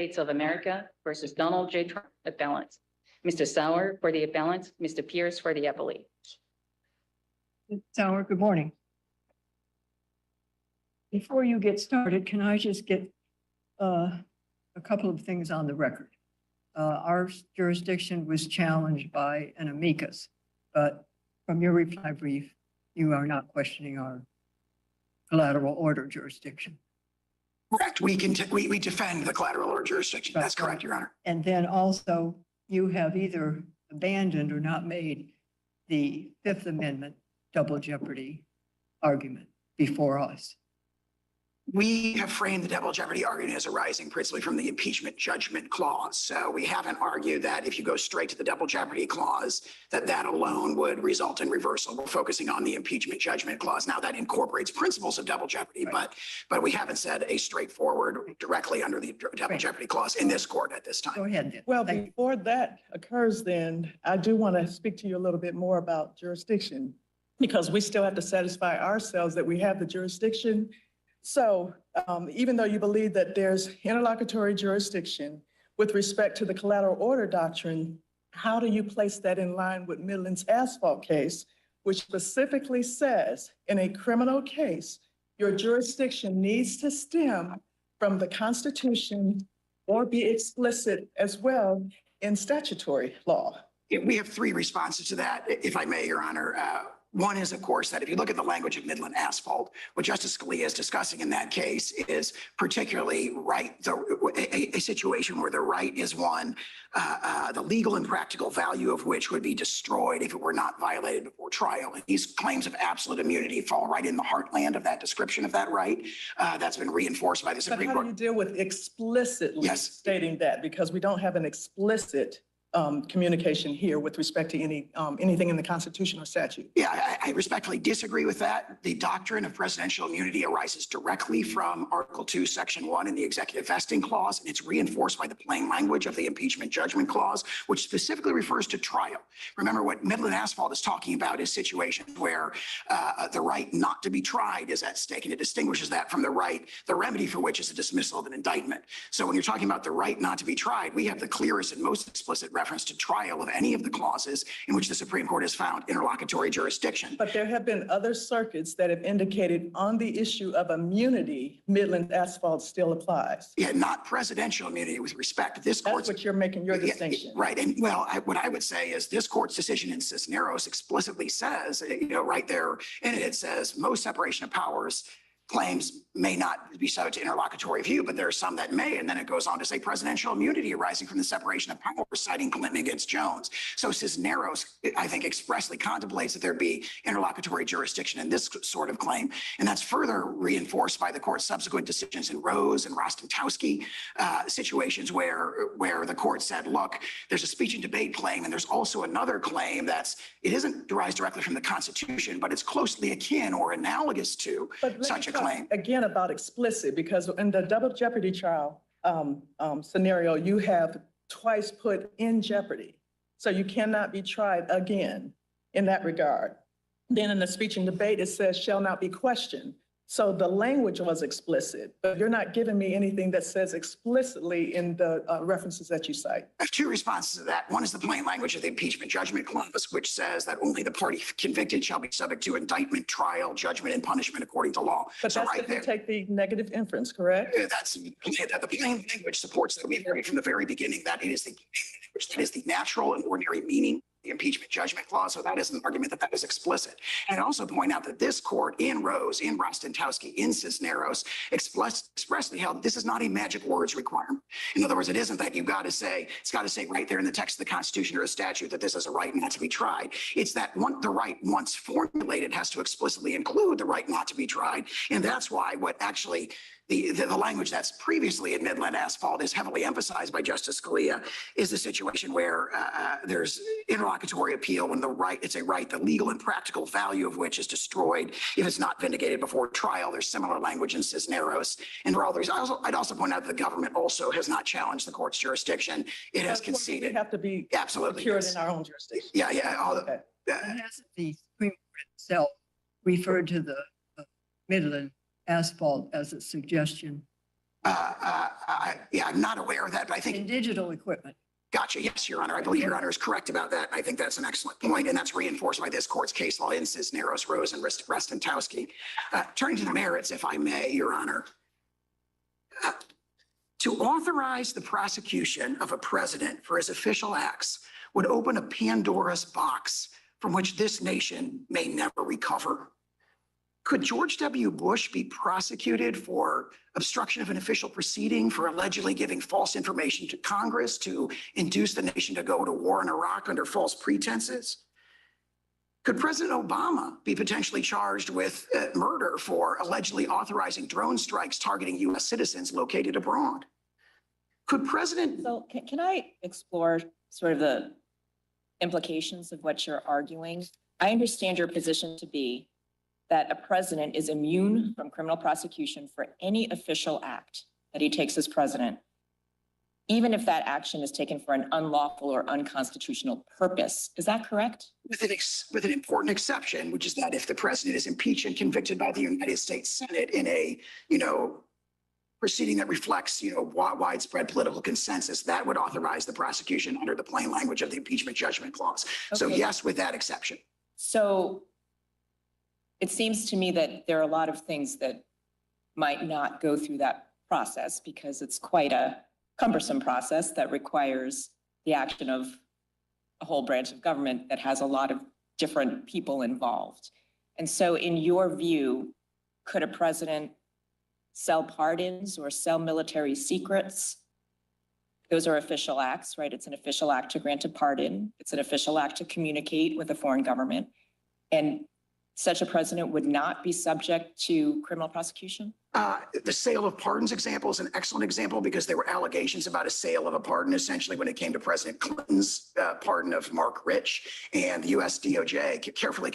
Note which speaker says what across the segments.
Speaker 1: States of America versus Donald J. Trump, appellant. Mr. Sauer for the appellant, Mr. Pierce for the appellate.
Speaker 2: Ms. Sauer, good morning. Before you get started, can I just get a couple of things on the record? Our jurisdiction was challenged by an amicus, but from your reply brief, you are not questioning our collateral order jurisdiction.
Speaker 3: Correct. We defend the collateral order jurisdiction. That's correct, Your Honor.
Speaker 2: And then also, you have either abandoned or not made the Fifth Amendment double jeopardy argument before us.
Speaker 3: We have framed the double jeopardy argument as arising principally from the impeachment judgment clause. So we haven't argued that if you go straight to the double jeopardy clause, that alone would result in reversal. We're focusing on the impeachment judgment clause. Now that incorporates principles of double jeopardy, right, but we haven't said a straightforward directly under the double jeopardy clause in this court at this time.
Speaker 2: Go ahead, then.
Speaker 4: Well, before that occurs, then I do want to speak to you a little bit more about jurisdiction, because we still have to satisfy ourselves that we have the jurisdiction. So even though you believe that there's interlocutory jurisdiction with respect to the collateral order doctrine, how do you place that in line with Midland's asphalt case, which specifically says in a criminal case, your jurisdiction needs to stem from the Constitution or be explicit as well in statutory law?
Speaker 3: We have three responses to that, if I may, Your Honor. One is, of course, that if you look at the language of Midland asphalt, what Justice Scalia is discussing in that case is particularly a situation where the right is one, the legal and practical value of which would be destroyed if it were not violated before trial. And these claims of absolute immunity fall right in the heartland of that description of that right. That's been reinforced by the Supreme Court.
Speaker 4: But how do you deal with explicitly stating that? Because we don't have an explicit communication here with respect to anything in the Constitution or statute.
Speaker 3: Yeah, I respectfully disagree with that. The doctrine of presidential immunity arises directly from Article 2, Section 1 in the Executive Vesting Clause, and it's reinforced by the plain language of the Impeachment Judgment Clause, which specifically refers to trial. Remember, what Midland asphalt is talking about is situations where the right not to be tried is at stake, and it distinguishes that from the right, the remedy for which is a dismissal of an indictment. So when you're talking about the right not to be tried, we have the clearest and most explicit reference to trial of any of the clauses in which the Supreme Court has found interlocutory jurisdiction.
Speaker 4: But there have been other circuits that have indicated on the issue of immunity, Midland asphalt still applies.
Speaker 3: Yeah, not presidential immunity with respect to this court.
Speaker 4: That's what you're making your distinction.
Speaker 3: Right. And well, what I would say is this court's decision in Cisneros explicitly says, right there in it, it says most separation of powers claims may not be subject to interlocutory view, but there are some that may. And then it goes on to say presidential immunity arising from the separation of powers, citing Clinton against Jones. So Cisneros, I think, expressly contemplates that there be interlocutory jurisdiction in this sort of claim. And that's further reinforced by the court's subsequent decisions in Rose and Rostentowski, situations where the court said, look, there's a speech and debate claim, and there's also another claim it isn't derived directly from the Constitution, but it's closely akin or analogous to such a claim.
Speaker 4: Again, about explicit, because in the double jeopardy trial scenario, you have twice put in jeopardy. So you cannot be tried again in that regard. Then in the speech and debate, it says shall not be questioned. So the language was explicit, but you're not giving me anything that says explicitly in the references that you cite.
Speaker 3: I have two responses to that. One is the plain language of the impeachment judgment clause, which says that only the party convicted shall be subject to indictment, trial, judgment, and punishment according to law.
Speaker 4: But
Speaker 3: so
Speaker 4: that's
Speaker 3: right
Speaker 4: if you
Speaker 3: there,
Speaker 4: take the negative inference, correct?
Speaker 3: That's the plain language supports that. We've argued from the very beginning that it is the natural and ordinary meaning. The impeachment judgment clause. So that is an argument that is explicit. And I also point out that this court in Rose, in Rostentowski, in Cisneros expressly held this is not a magic words requirement. In other words, it isn't that it's got to say right there in the text of the Constitution or a statute that this is a right not to be tried. It's that the right once formulated has to explicitly include the right not to be tried. And that's why what actually the language that's previously in Midland asphalt is heavily emphasized by Justice Scalia is the situation where there's interlocutory appeal when it's a right, the legal and practical value of which is destroyed if it's not vindicated before trial. There's similar language in Cisneros. And for all those, I'd also point out that the government also has not challenged the court's jurisdiction. It has conceded.
Speaker 4: We have to be
Speaker 3: absolutely
Speaker 4: secured in our own jurisdiction.
Speaker 3: Yeah.
Speaker 2: Okay. Hasn't the Supreme Court itself referred to the Midland asphalt as a suggestion
Speaker 3: Yeah, I'm not aware of that, but I
Speaker 2: In
Speaker 3: think,
Speaker 2: digital equipment.
Speaker 3: gotcha. Yes, Your Honor. I believe Your Honor is correct about that. I think that's an excellent point, and that's reinforced by this court's case law in Cisneros, Rose, and Restentowski. Turning to the merits, if I may, Your Honor. To authorize the prosecution of a president for his official acts would open a Pandora's box from which this nation may never recover. Could George W. Bush be prosecuted for obstruction of an official proceeding for allegedly giving false information to Congress to induce the nation to go to war in Iraq under false pretenses? Could President Obama be potentially charged with murder for allegedly authorizing drone strikes targeting U.S. citizens located abroad? Could President...
Speaker 5: So can I explore sort of the implications of what you're arguing? I understand your position to be that a president is immune from criminal prosecution for any official act that he takes as president, even if that action is taken for an unlawful or unconstitutional purpose. Is that correct?
Speaker 3: With an important exception, which is that if the president is impeached and convicted by the United States Senate in a, proceeding that reflects, widespread political consensus, that would authorize the prosecution under the plain language of the impeachment judgment clause. So
Speaker 5: Okay.
Speaker 3: yes, with that exception.
Speaker 5: So it seems to me that there are a lot of things that might not go through that process because it's quite a cumbersome process that requires the action of a whole branch of government that has a lot of different people involved. And so in your view, could a president sell pardons or sell military secrets? Those are official acts, right? It's an official act to grant a pardon. It's an official act to communicate with a foreign government. And such a president would not be subject to criminal prosecution?
Speaker 3: The sale of pardons example is an excellent example because there were allegations about a sale of a pardon essentially when it came to President Clinton's pardon of Mark Rich, and the U.S. DOJ carefully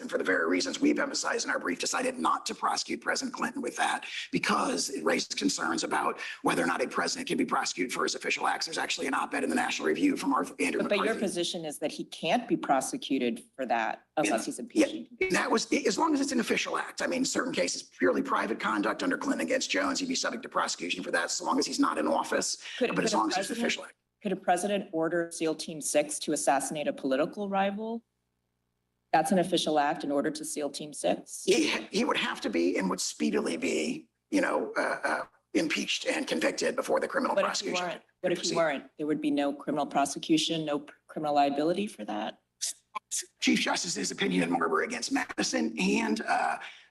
Speaker 3: and for the very reasons we've emphasized in our brief, decided not to prosecute President Clinton with that because it raised concerns about whether or not a president can be prosecuted for his official acts. There's actually an op-ed in the National Review from Andrew
Speaker 5: But your
Speaker 3: McCarthy.
Speaker 5: position is that he can't be prosecuted for that unless he's impeached.
Speaker 3: And that was, as long as it's an official act. I mean, certain cases, purely private conduct under Clinton against Jones, he'd be subject to prosecution for that so long as he's not in office. But as long as it's an official act.
Speaker 5: Could a president order SEAL Team 6 to assassinate a political rival? That's an official act in order to SEAL Team 6?
Speaker 3: He would have to be and would speedily be, impeached and convicted before the criminal
Speaker 5: But if you
Speaker 3: prosecution.
Speaker 5: weren't, what if you weren't? There would be no criminal prosecution, no criminal liability for that?
Speaker 3: Chief Justice's opinion in Marbury against Madison and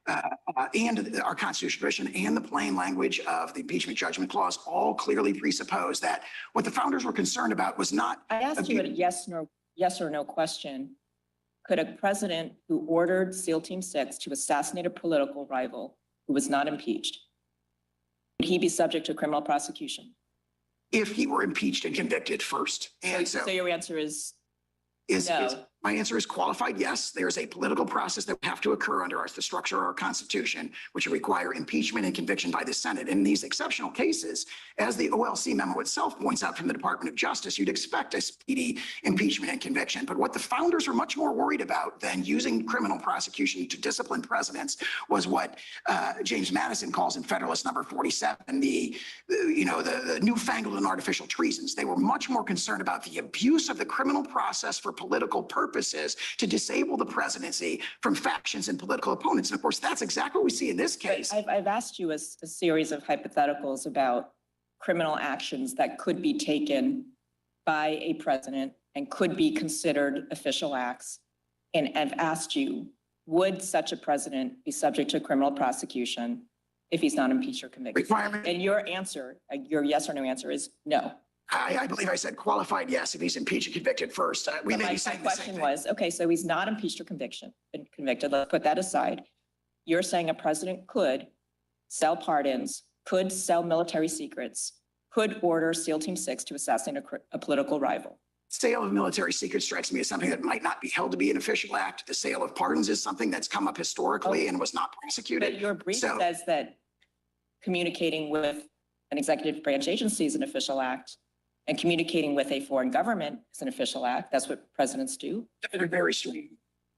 Speaker 3: our constitutional tradition and the plain language of the impeachment judgment clause all clearly presuppose that what the founders were concerned about was not.
Speaker 5: I asked you a yes or no question. Could a president who ordered SEAL Team 6 to assassinate a political rival who was not impeached, would he be subject to criminal prosecution?
Speaker 3: If he were impeached and convicted first. And
Speaker 5: So your answer is no.
Speaker 3: My answer is qualified yes. There's a political process that would have to occur under the structure of our Constitution, which would require impeachment and conviction by the Senate. In these exceptional cases, as the OLC memo itself points out from the Department of Justice, you'd expect a speedy impeachment and conviction. But what the founders were much more worried about than using criminal prosecution to discipline presidents was what James Madison calls in Federalist number 47, the newfangled and artificial treasons. They were much more concerned about the abuse of the criminal process for political purposes to disable the presidency from factions and political opponents. And of course, that's exactly what we see in this case.
Speaker 5: I've asked you a series of hypotheticals about criminal actions that could be taken by a president and could be considered official acts. And I've asked you, would such a president be subject to criminal prosecution if he's not impeached or convicted? And your answer, your yes or no answer is no.
Speaker 3: I believe I said qualified yes if he's impeached and convicted first. We may be saying the same
Speaker 5: question
Speaker 3: thing.
Speaker 5: was, okay, so he's not impeached or convicted. Let's put that aside. You're saying a president could sell pardons, could sell military secrets, could order SEAL Team 6 to assassinate a political rival.
Speaker 3: Sale of military secrets strikes me as something that might not be held to be an official act. The sale of pardons is something that's come up historically and was not prosecuted.
Speaker 5: But your brief
Speaker 3: So-
Speaker 5: says that communicating with an executive branch agency is an official act, and communicating with a foreign government is an official act. That's what presidents do.
Speaker 3: Those are very strong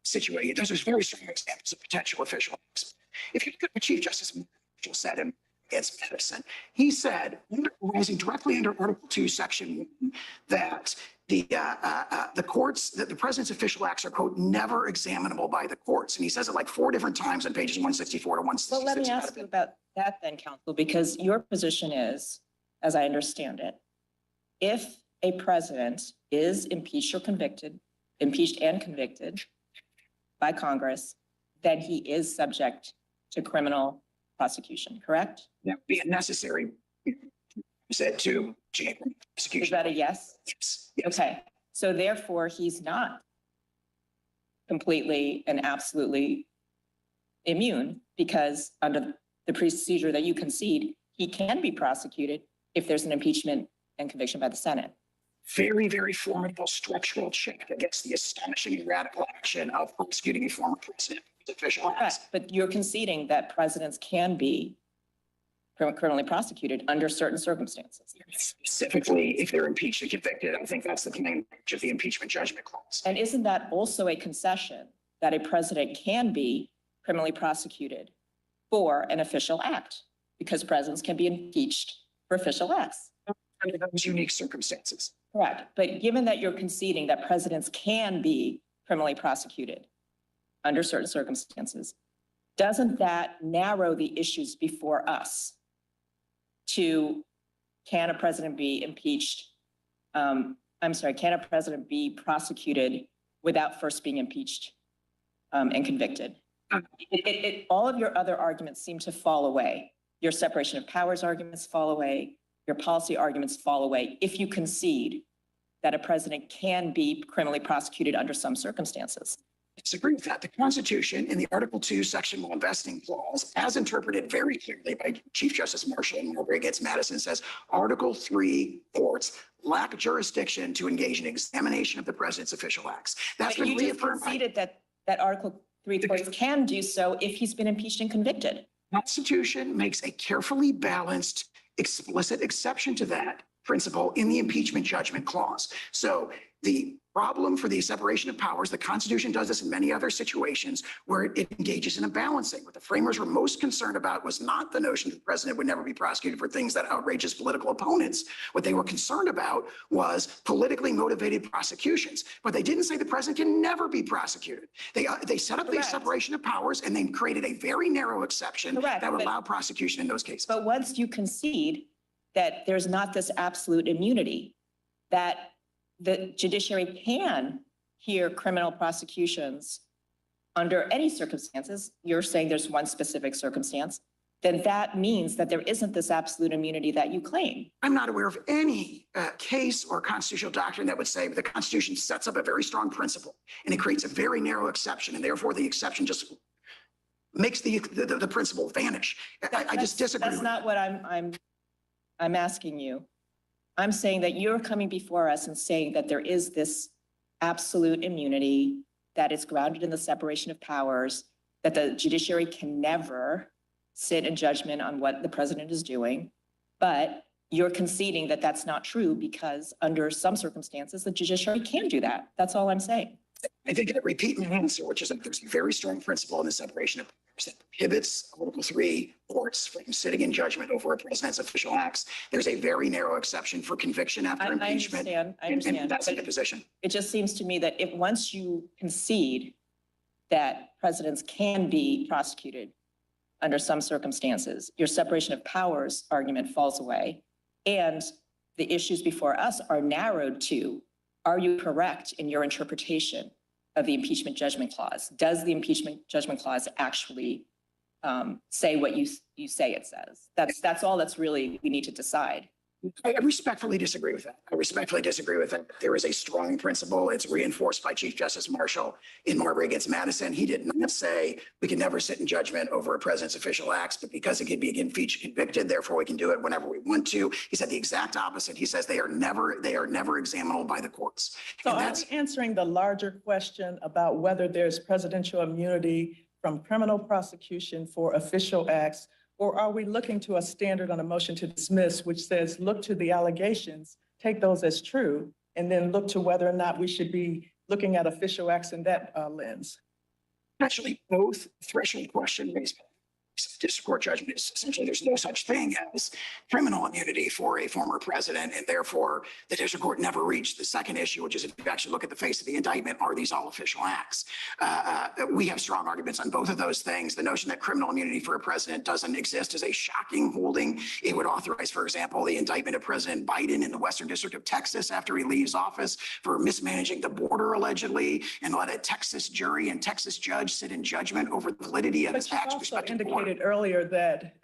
Speaker 3: situations. Those are very strong examples of potential official acts. If you look at what Chief Justice Mitchell said in against Madison. He said, rising directly under Article 2, Section 1, that the courts, that the president's official acts are, quote, never examinable by the courts. And he says it like 4 different times on pages 164 to 166.
Speaker 5: Well, let me ask you about that then, counsel, because your position is, as I understand it, if a president is impeached or convicted, impeached and convicted by Congress, then he is subject to criminal prosecution, correct?
Speaker 3: That would be a necessary, said to prosecution.
Speaker 5: Is that a yes?
Speaker 3: Yes. Yes.
Speaker 5: Okay, so therefore, he's not completely and absolutely immune, because under the procedure that you concede, he can be prosecuted if there's an impeachment and conviction by the Senate.
Speaker 3: Very, very formidable structural check against the astonishing and radical action of prosecuting a former president with official acts.
Speaker 5: Correct, but you're conceding that presidents can be criminally prosecuted under certain circumstances.
Speaker 3: Specifically, if they're impeached and convicted, I think that's the plain language of the impeachment judgment clause.
Speaker 5: And isn't that also a concession that a president can be criminally prosecuted for an official act? Because presidents can be impeached for official acts.
Speaker 3: Under those unique circumstances.
Speaker 5: Correct. But given that you're conceding that presidents can be criminally prosecuted under certain circumstances, doesn't that narrow the issues before us to, can a president be impeached? Can a president be prosecuted without first being impeached and convicted? All of your other arguments seem to fall away. Your separation of powers arguments fall away. Your policy arguments fall away if you concede that a president can be criminally prosecuted under some circumstances.
Speaker 3: I disagree with that. The Constitution in the Article 2, Section 1 vesting clause, as interpreted very clearly by Chief Justice Marshall and Marbury against Madison, says Article 3 courts lack jurisdiction to engage in examination of the president's official acts. That's
Speaker 5: But
Speaker 3: been
Speaker 5: you just
Speaker 3: reaffirmed by
Speaker 5: conceded that Article 3 courts can do so if he's been impeached and convicted.
Speaker 3: the Constitution makes a carefully balanced, explicit exception to that principle in the impeachment judgment clause. So the problem for the separation of powers, the Constitution does this in many other situations where it engages in a balancing. What the framers were most concerned about was not the notion that the president would never be prosecuted for things that outrage his political opponents. What they were concerned about was politically motivated prosecutions. But they didn't say the president can never be prosecuted. They set up the
Speaker 5: Correct.
Speaker 3: separation of powers and then created a very narrow exception
Speaker 5: Correct,
Speaker 3: that would
Speaker 5: but-
Speaker 3: allow prosecution in those cases.
Speaker 5: But once you concede that there's not this absolute immunity, that the judiciary can hear criminal prosecutions under any circumstances, you're saying there's one specific circumstance, then that means that there isn't this absolute immunity that you claim.
Speaker 3: I'm not aware of any case or constitutional doctrine that would say the Constitution sets up a very strong principle and it creates a very narrow exception, and therefore the exception just makes the principle vanish. I just disagree.
Speaker 5: That's
Speaker 3: with
Speaker 5: not what I'm asking you. I'm saying that you're coming before us and saying that there is this absolute immunity that is grounded in the separation of powers, that the judiciary can never sit in judgment on what the president is doing. But you're conceding that that's not true because under some circumstances, the judiciary can do that. That's all I'm saying.
Speaker 3: I think I repeat my answer, which is that there's a very strong principle in the separation of powers that prohibits Article 3 courts from sitting in judgment over a president's official acts. There's a very narrow exception for conviction after
Speaker 5: I
Speaker 3: impeachment.
Speaker 5: understand.
Speaker 3: And that's
Speaker 5: but
Speaker 3: the position.
Speaker 5: It just seems to me that if once you concede that presidents can be prosecuted under some circumstances, your separation of powers argument falls away. And the issues before us are narrowed to, are you correct in your interpretation of the impeachment judgment clause? Does the impeachment judgment clause actually say what you say it says? That's all that's really we need to decide.
Speaker 3: I respectfully disagree with that. I respectfully disagree with that. There is a strong principle. It's reinforced by Chief Justice Marshall in Marbury against Madison. He did not say we can never sit in judgment over a president's official acts, but because it can be impeached, convicted, therefore we can do it whenever we want to. He said the exact opposite. He says they are never examinable by the courts.
Speaker 4: So
Speaker 3: And
Speaker 4: are
Speaker 3: that's
Speaker 4: we answering the larger question about whether there's presidential immunity from criminal prosecution for official acts? Or are we looking to a standard on a motion to dismiss, which says, look to the allegations, take those as true, and then look to whether or not we should be looking at official acts in that lens?
Speaker 3: actually both threshold question raised by district court judgment is essentially there's no such thing as criminal immunity for a former president, and therefore the district court never reached the second issue, which is if you actually look at the face of the indictment, are these all official acts? We have strong arguments on both of those things. The notion that criminal immunity for a president doesn't exist is a shocking holding. It would authorize, for example, the indictment of President Biden in the Western District of Texas after he leaves office for mismanaging the border allegedly, and let a Texas jury and Texas judge sit in judgment over the validity of his
Speaker 4: But you
Speaker 3: acts.
Speaker 4: also indicated earlier that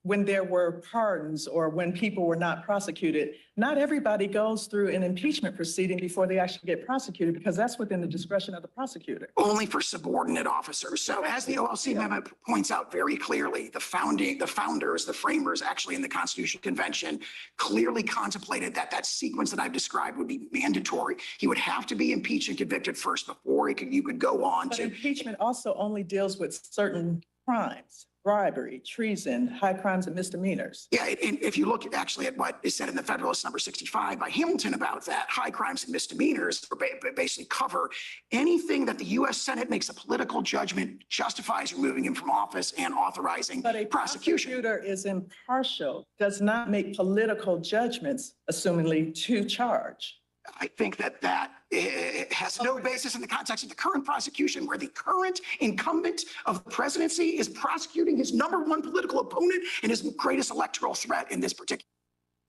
Speaker 4: when there were pardons or when people were not prosecuted, not everybody goes through an impeachment proceeding before they actually get prosecuted, because that's within the discretion of the prosecutor.
Speaker 3: Only for subordinate officers. So as the OLC amendment points out very clearly, the founders, the framers actually in the Constitutional Convention clearly contemplated that that sequence that I've described would be mandatory. He would have to be impeached and convicted first before you could go on
Speaker 4: But
Speaker 3: to.
Speaker 4: impeachment also only deals with certain crimes, bribery, treason, high crimes and misdemeanors.
Speaker 3: Yeah, and if you look actually at what is said in the Federalist number 65 by Hamilton about that, high crimes and misdemeanors basically cover anything that the U.S. Senate makes a political judgment justifies removing him from office and authorizing
Speaker 4: But a
Speaker 3: prosecution.
Speaker 4: prosecutor is impartial, does not make political judgments, assumingly, to charge.
Speaker 3: I think that has no basis in the context of the current prosecution, where the current incumbent of the presidency is prosecuting his number one political opponent and his greatest electoral threat in this particular.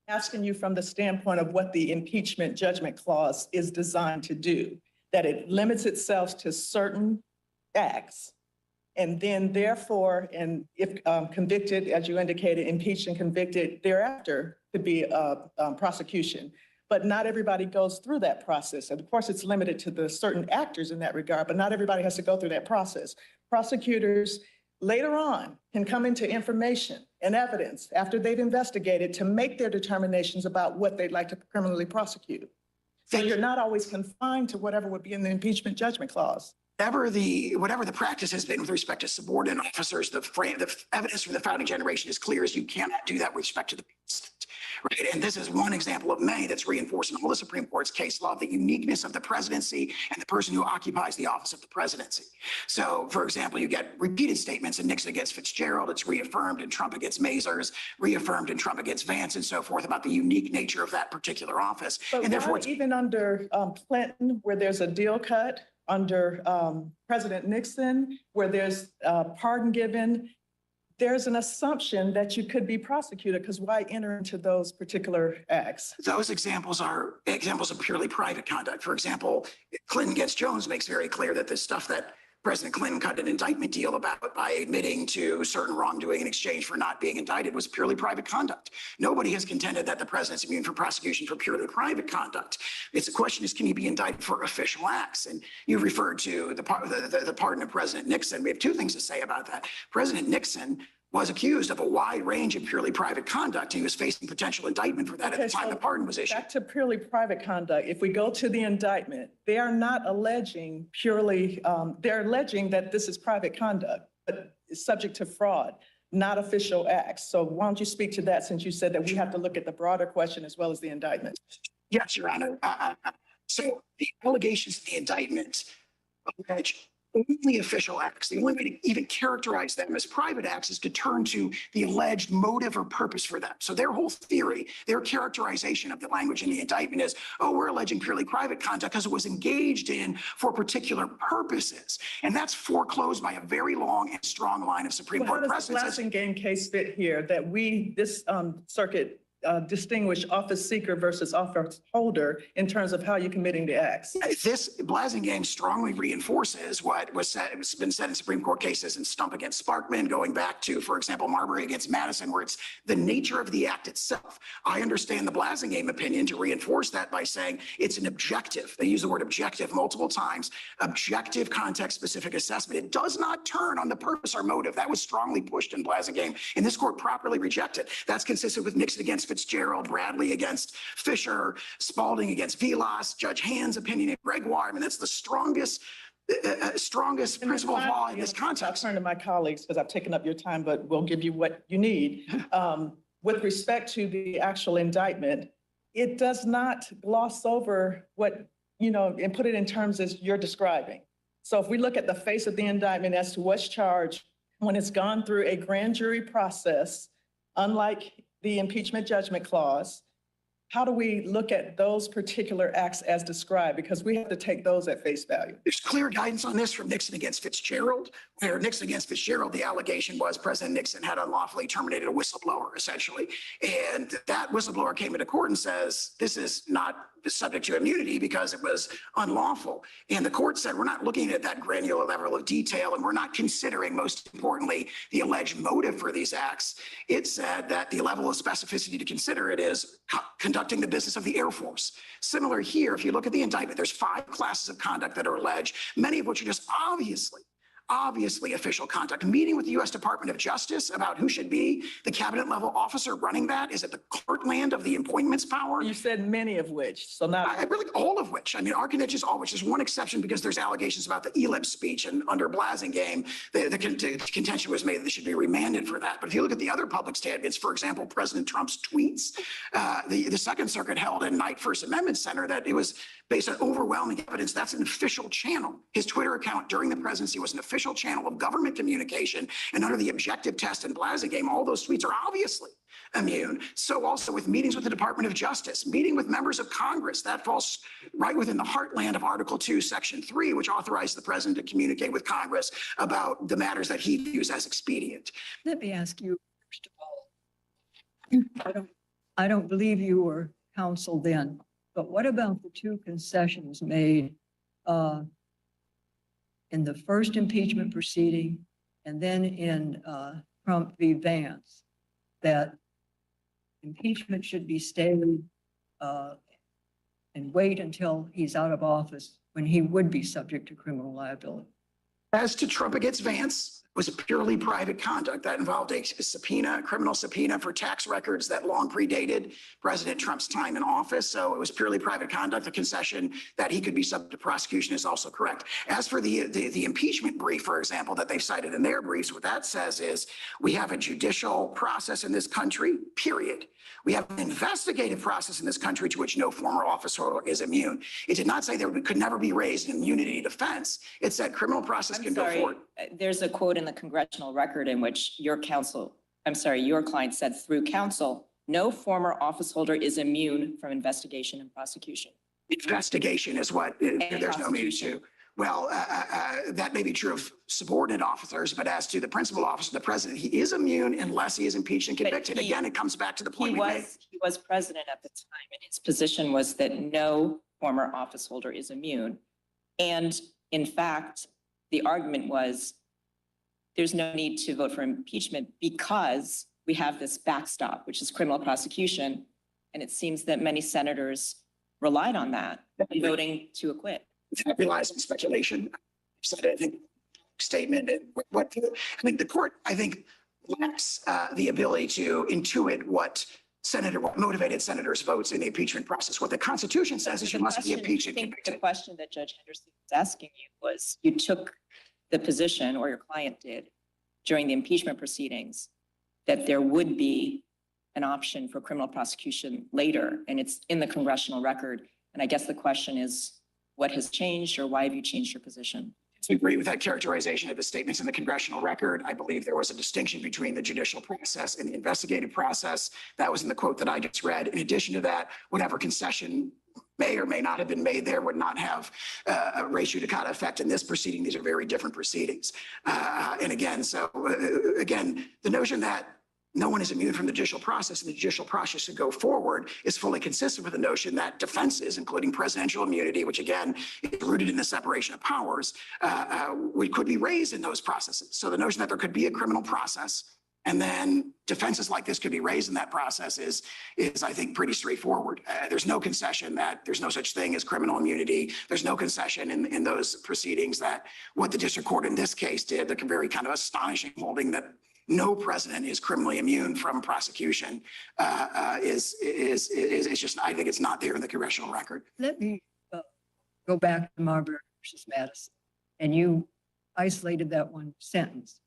Speaker 4: Asking you from the standpoint of what the impeachment judgment clause is designed to do, that it limits itself to certain acts. And then therefore, and if convicted, as you indicated, impeached and convicted, thereafter could be prosecution. But not everybody goes through that process. And of course, it's limited to the certain actors in that regard, but not everybody has to go through that process. Prosecutors later on can come into information and evidence after they've investigated to make their determinations about what they'd like to criminally prosecute. So you're not always confined to whatever would be in the impeachment judgment clause.
Speaker 3: Whatever the practice has been with respect to subordinate officers, the evidence from the founding generation is clear as you cannot do that with respect to the president. Right. And this is one example of many that's reinforcing all the Supreme Court's case law, the uniqueness of the presidency and the person who occupies the office of the presidency. So, for example, you get repeated statements in Nixon against Fitzgerald. It's reaffirmed in Trump against Mazars, reaffirmed in Trump against Vance, and so forth about the unique nature of that particular office.
Speaker 4: But
Speaker 3: and therefore,
Speaker 4: why even under Clinton, where there's a deal cut, under President Nixon, where there's pardon given, there's an assumption that you could be prosecuted, because why enter into those particular acts?
Speaker 3: those examples are examples of purely private conduct. For example, Clinton against Jones makes very clear that the stuff that President Clinton cut an indictment deal about by admitting to certain wrongdoing in exchange for not being indicted was purely private conduct. Nobody has contended that the president's immune from prosecution for purely private conduct. It's the question is, can he be indicted for official acts? And you referred to the pardon of President Nixon. We have two things to say about that. President Nixon was accused of a wide range of purely private conduct. He was facing potential indictment for that at the time the pardon was issued.
Speaker 4: Back to purely private conduct. If we go to the indictment, they are not alleging purely, they're alleging that this is private conduct, but it's subject to fraud, not official acts. So why don't you speak to that, since you said that we have to look at the broader question as well as the indictment?
Speaker 3: Yes, Your Honor. So the allegations in the indictment allege only official acts. The only way to even characterize them as private acts is to turn to the alleged motive or purpose for them. So their whole theory, their characterization of the language in the indictment is, oh, we're alleging purely private conduct because it was engaged in for particular purposes. And that's foreclosed by a very long and strong line of Supreme
Speaker 4: Well, how
Speaker 3: Court
Speaker 4: does the
Speaker 3: precedents.
Speaker 4: Blasingame case fit here, that this circuit distinguish office seeker versus office holder in terms of how you're committing the acts?
Speaker 3: This Blasingame strongly reinforces what was said. It's been said in Supreme Court cases in Stump against Sparkman, going back to, for example, Marbury against Madison, where it's the nature of the act itself. I understand the Blasingame opinion to reinforce that by saying it's an objective. They use the word objective multiple times. Objective, context-specific assessment. It does not turn on the purpose or motive. That was strongly pushed in Blasingame, and this court properly rejected. That's consistent with Nixon against Fitzgerald, Bradley against Fisher, Spalding against Vilas, Judge Hand's opinion in Gregoire. I mean, that's the strongest principle of law in this context.
Speaker 4: I'll turn to my colleagues because I've taken up your time, but we'll give you what you need. With respect to the actual indictment, it does not gloss over what, and put it in terms as you're describing. So if we look at the face of the indictment as to what's charged, when it's gone through a grand jury process, unlike the impeachment judgment clause, how do we look at those particular acts as described? Because we have to take those at face value.
Speaker 3: There's clear guidance on this from Nixon against Fitzgerald, where Nixon against Fitzgerald, the allegation was President Nixon had unlawfully terminated a whistleblower, essentially. And that whistleblower came into court and says, this is not subject to immunity because it was unlawful. And the court said, we're not looking at that granular level of detail, and we're not considering, most importantly, the alleged motive for these acts. It said that the level of specificity to consider it is conducting the business of the Air Force. Similar here, if you look at the indictment, there's 5 classes of conduct that are alleged, many of which are just obviously official conduct. Meeting with the U.S. Department of Justice about who should be the cabinet level officer running that. Is it the heartland of the appointments power?
Speaker 4: You said many of which, so not.
Speaker 3: I really, all of which. I mean, our contention is all which. There's one exception because there's allegations about the ELIP speech, and under Blasingame, the contention was made that they should be remanded for that. But if you look at the other public statements, for example, President Trump's tweets, the Second Circuit held in Knight First Amendment Center that it was based on overwhelming evidence. That's an official channel. His Twitter account during the presidency was an official channel of government communication. And under the objective test and Blasingame, all those tweets are obviously immune. So also with meetings with the Department of Justice, meeting with members of Congress, that falls right within the heartland of Article 2, Section 3, which authorizes the president to communicate with Congress about the matters that he views as expedient.
Speaker 2: Let me ask you, first of all, I don't believe you were counsel then, but what about the 2 concessions made in the first impeachment proceeding and then in Trump v. Vance, that impeachment should be stayed and wait until he's out of office when he would be subject to criminal liability?
Speaker 3: As to Trump against Vance, it was a purely private conduct that involved a subpoena, a criminal subpoena for tax records that long predated President Trump's time in office. So it was purely private conduct. The concession that he could be subject to prosecution is also correct. As for the impeachment brief, for example, that they've cited in their briefs, what that says is we have a judicial process in this country, period. We have an investigative process in this country to which no former officer is immune. It did not say there could never be raised an immunity defense. It said criminal process can go forward.
Speaker 5: There's a quote in the congressional record in which your client said through counsel, no former office holder is immune from investigation and prosecution.
Speaker 3: Investigation is what there's no meaning to. Well, that may be true of subordinate officers, but as to the principal officer, the president, he is immune unless he is impeached and convicted. Again, it comes back to the point we made.
Speaker 5: He was president at the time, and his position was that no former office holder is immune. And in fact, the argument was there's no need to vote for impeachment because we have this backstop, which is criminal prosecution. And it seems that many senators relied on that in voting to acquit.
Speaker 3: That relies on speculation. Said, I think, statement. The court, I think, lacks the ability to intuit what motivated senators' votes in the impeachment process. What the Constitution says is you must be impeached and convicted.
Speaker 5: The question that Judge Henderson was asking you was, you took the position, or your client did, during the impeachment proceedings, that there would be an option for criminal prosecution later, and it's in the congressional record. And I guess the question is, what has changed, or why have you changed your position?
Speaker 3: To agree with that characterization of the statements in the congressional record, I believe there was a distinction between the judicial process and the investigative process. That was in the quote that I just read. In addition to that, whatever concession may or may not have been made there would not have a res judicata effect in this proceeding. These are very different proceedings. And again, the notion that no one is immune from the judicial process and the judicial process should go forward is fully consistent with the notion that defenses, including presidential immunity, which again is rooted in the separation of powers, could be raised in those processes. So the notion that there could be a criminal process and then defenses like this could be raised in that process is I think, pretty straightforward. There's no concession that there's no such thing as criminal immunity. There's no concession in those proceedings that what the district court in this case did, the very kind of astonishing holding that no president is criminally immune from prosecution is just, I think it's not there in the congressional record.
Speaker 2: Let me go back to Marbury versus Madison, and you isolated that one sentence.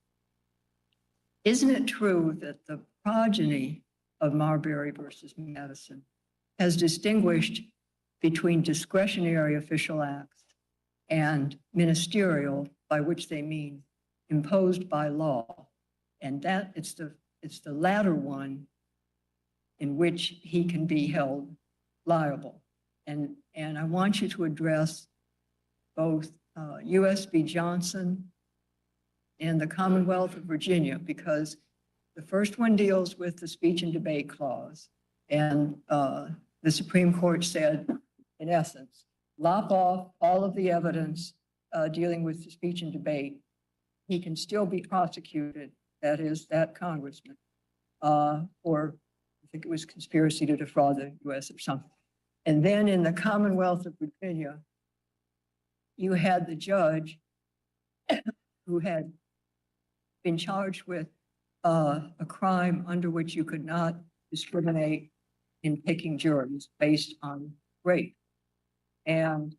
Speaker 2: Isn't it true that the progeny of Marbury versus Madison has distinguished between discretionary official acts and ministerial, by which they mean imposed by law. And that it's the latter one in which he can be held liable. And I want you to address both U.S. v. Johnson and the Commonwealth of Virginia, because the first one deals with the speech and debate clause. And the Supreme Court said, in essence, lop off all of the evidence dealing with the speech and debate. He can still be prosecuted, that is, that congressman, for, I think it was conspiracy to defraud the U.S. or something. And then in the Commonwealth of Virginia, you had the judge who had been charged with a crime under which you could not discriminate in picking juries based on race. And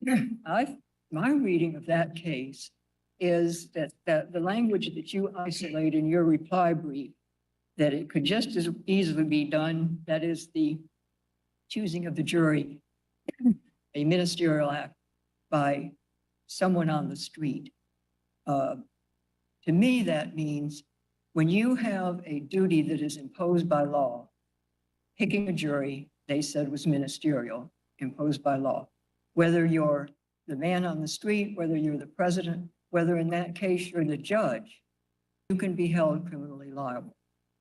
Speaker 2: my reading of that case is that the language that you isolate in your reply brief, that it could just as easily be done, that is the choosing of the jury, a ministerial act by someone on the street. To me, that means when you have a duty that is imposed by law, picking a jury, they said was ministerial, imposed by law. Whether you're the man on the street, whether you're the president, whether in that case you're the judge, you can be held criminally liable.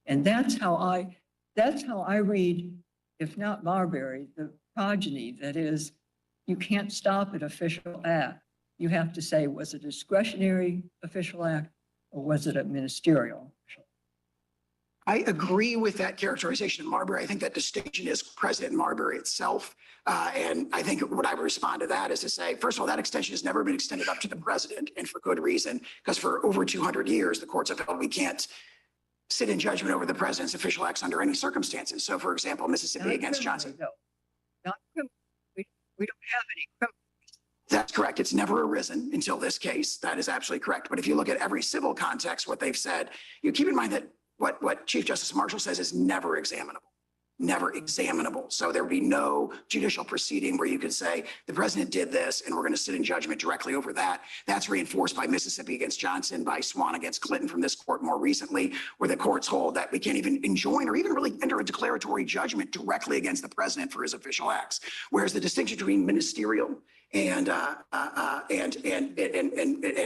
Speaker 2: And that's how I read, if not Marbury, the progeny. That is, you can't stop an official act. You have to say, was it a discretionary official act or was it a ministerial?
Speaker 3: I agree with that characterization of Marbury. I think that distinction is present in Marbury itself. And I think what I would respond to that is to say, first of all, that extension has never been extended up to the president, and for good reason, because for over 200 years, the courts have held we can't sit in judgment over the president's official acts under any circumstances. So, for example, Mississippi
Speaker 2: Not
Speaker 3: against
Speaker 2: criminally,
Speaker 3: Johnson.
Speaker 2: though. Not criminally. We don't have any criminal.
Speaker 3: That's correct. It's never arisen until this case. That is absolutely correct. But if you look at every civil context, what they've said, you keep in mind that what Chief Justice Marshall says is never examinable. Never examinable. So there would be no judicial proceeding where you could say the president did this and we're going to sit in judgment directly over that. That's reinforced by Mississippi against Johnson, by Swan against Clinton from this court more recently, where the courts hold that we can't even enjoin or even really enter a declaratory judgment directly against the president for his official acts. Whereas the distinction between ministerial and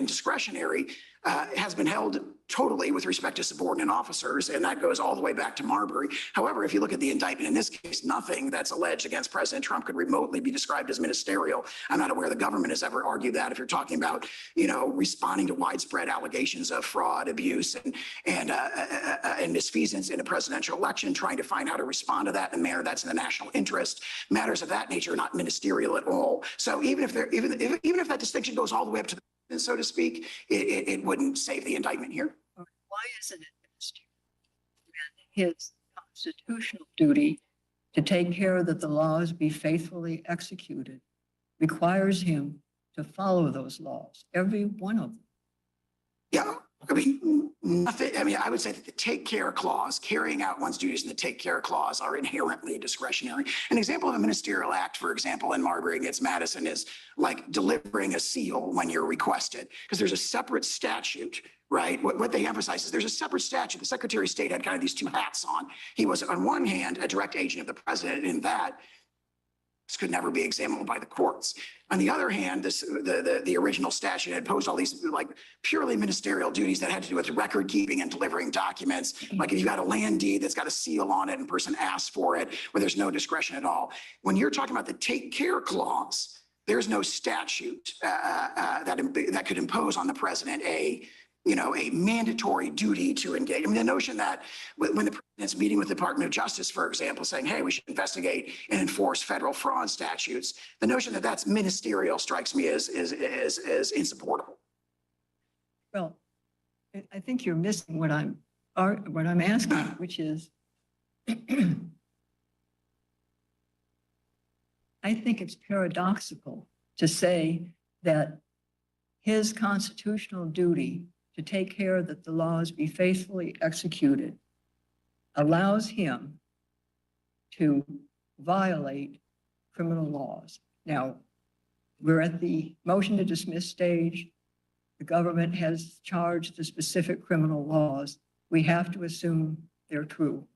Speaker 3: discretionary has been held totally with respect to subordinate officers, and that goes all the way back to Marbury. However, if you look at the indictment in this case, nothing that's alleged against President Trump could remotely be described as ministerial. I'm not aware the government has ever argued that. If you're talking about, responding to widespread allegations of fraud, abuse, and misfeasance in a presidential election, trying to find how to respond to that in a manner that's in the national interest, matters of that nature are not ministerial at all. So even if that distinction goes all the way up to the president, so to speak, it wouldn't save the indictment here.
Speaker 2: Why isn't it ministerial when his constitutional duty to take care that the laws be faithfully executed requires him to follow those laws, every one of them?
Speaker 3: Yeah, I mean, nothing. I mean, I would say that the take care clause, carrying out one's duties in the take care clause, are inherently discretionary. An example of a ministerial act, for example, in Marbury against Madison, is like delivering a seal when you're requested, because there's a separate statute, right? What they emphasize is there's a separate statute. The Secretary of State had kind of these two hats on. He was, on one hand, a direct agent of the president, and in that, this could never be examined by the courts. On the other hand, the original statute had posed all these like purely ministerial duties that had to do with record keeping and delivering documents. Like if you got a land deed that's got a seal on it and person asks for it, where there's no discretion at all. When you're talking about the take care clause, there's no statute that could impose on the president a mandatory duty to engage. I mean, the notion that when the president's meeting with the Department of Justice, for example, saying, hey, we should investigate and enforce federal fraud statutes, the notion that that's ministerial strikes me as insupportable.
Speaker 2: Well, I think you're missing what I'm asking, which is, I think it's paradoxical to say that his constitutional duty to take care that the laws be faithfully executed allows him to violate criminal laws. Now, we're at the motion to dismiss stage. the government has charged the specific criminal laws, we have to assume they're true.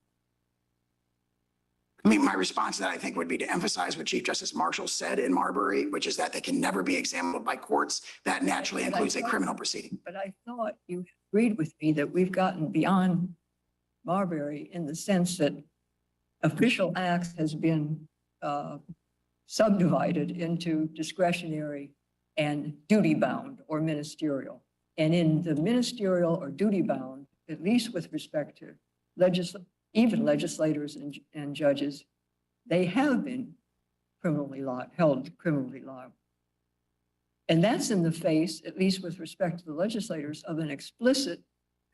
Speaker 3: I mean, my response to that, I think, would be to emphasize what Chief Justice Marshall said in Marbury, which is that they can never be examined by courts. That naturally
Speaker 2: But I
Speaker 3: includes a
Speaker 2: thought-
Speaker 3: criminal proceeding.
Speaker 2: But I thought you agreed with me that we've gotten beyond Marbury in the sense that official acts has been subdivided into discretionary and duty-bound or ministerial. And in the ministerial or duty-bound, at least with respect to even legislators and judges, they have been held criminally liable. And that's in the face, at least with respect to the legislators, of an explicit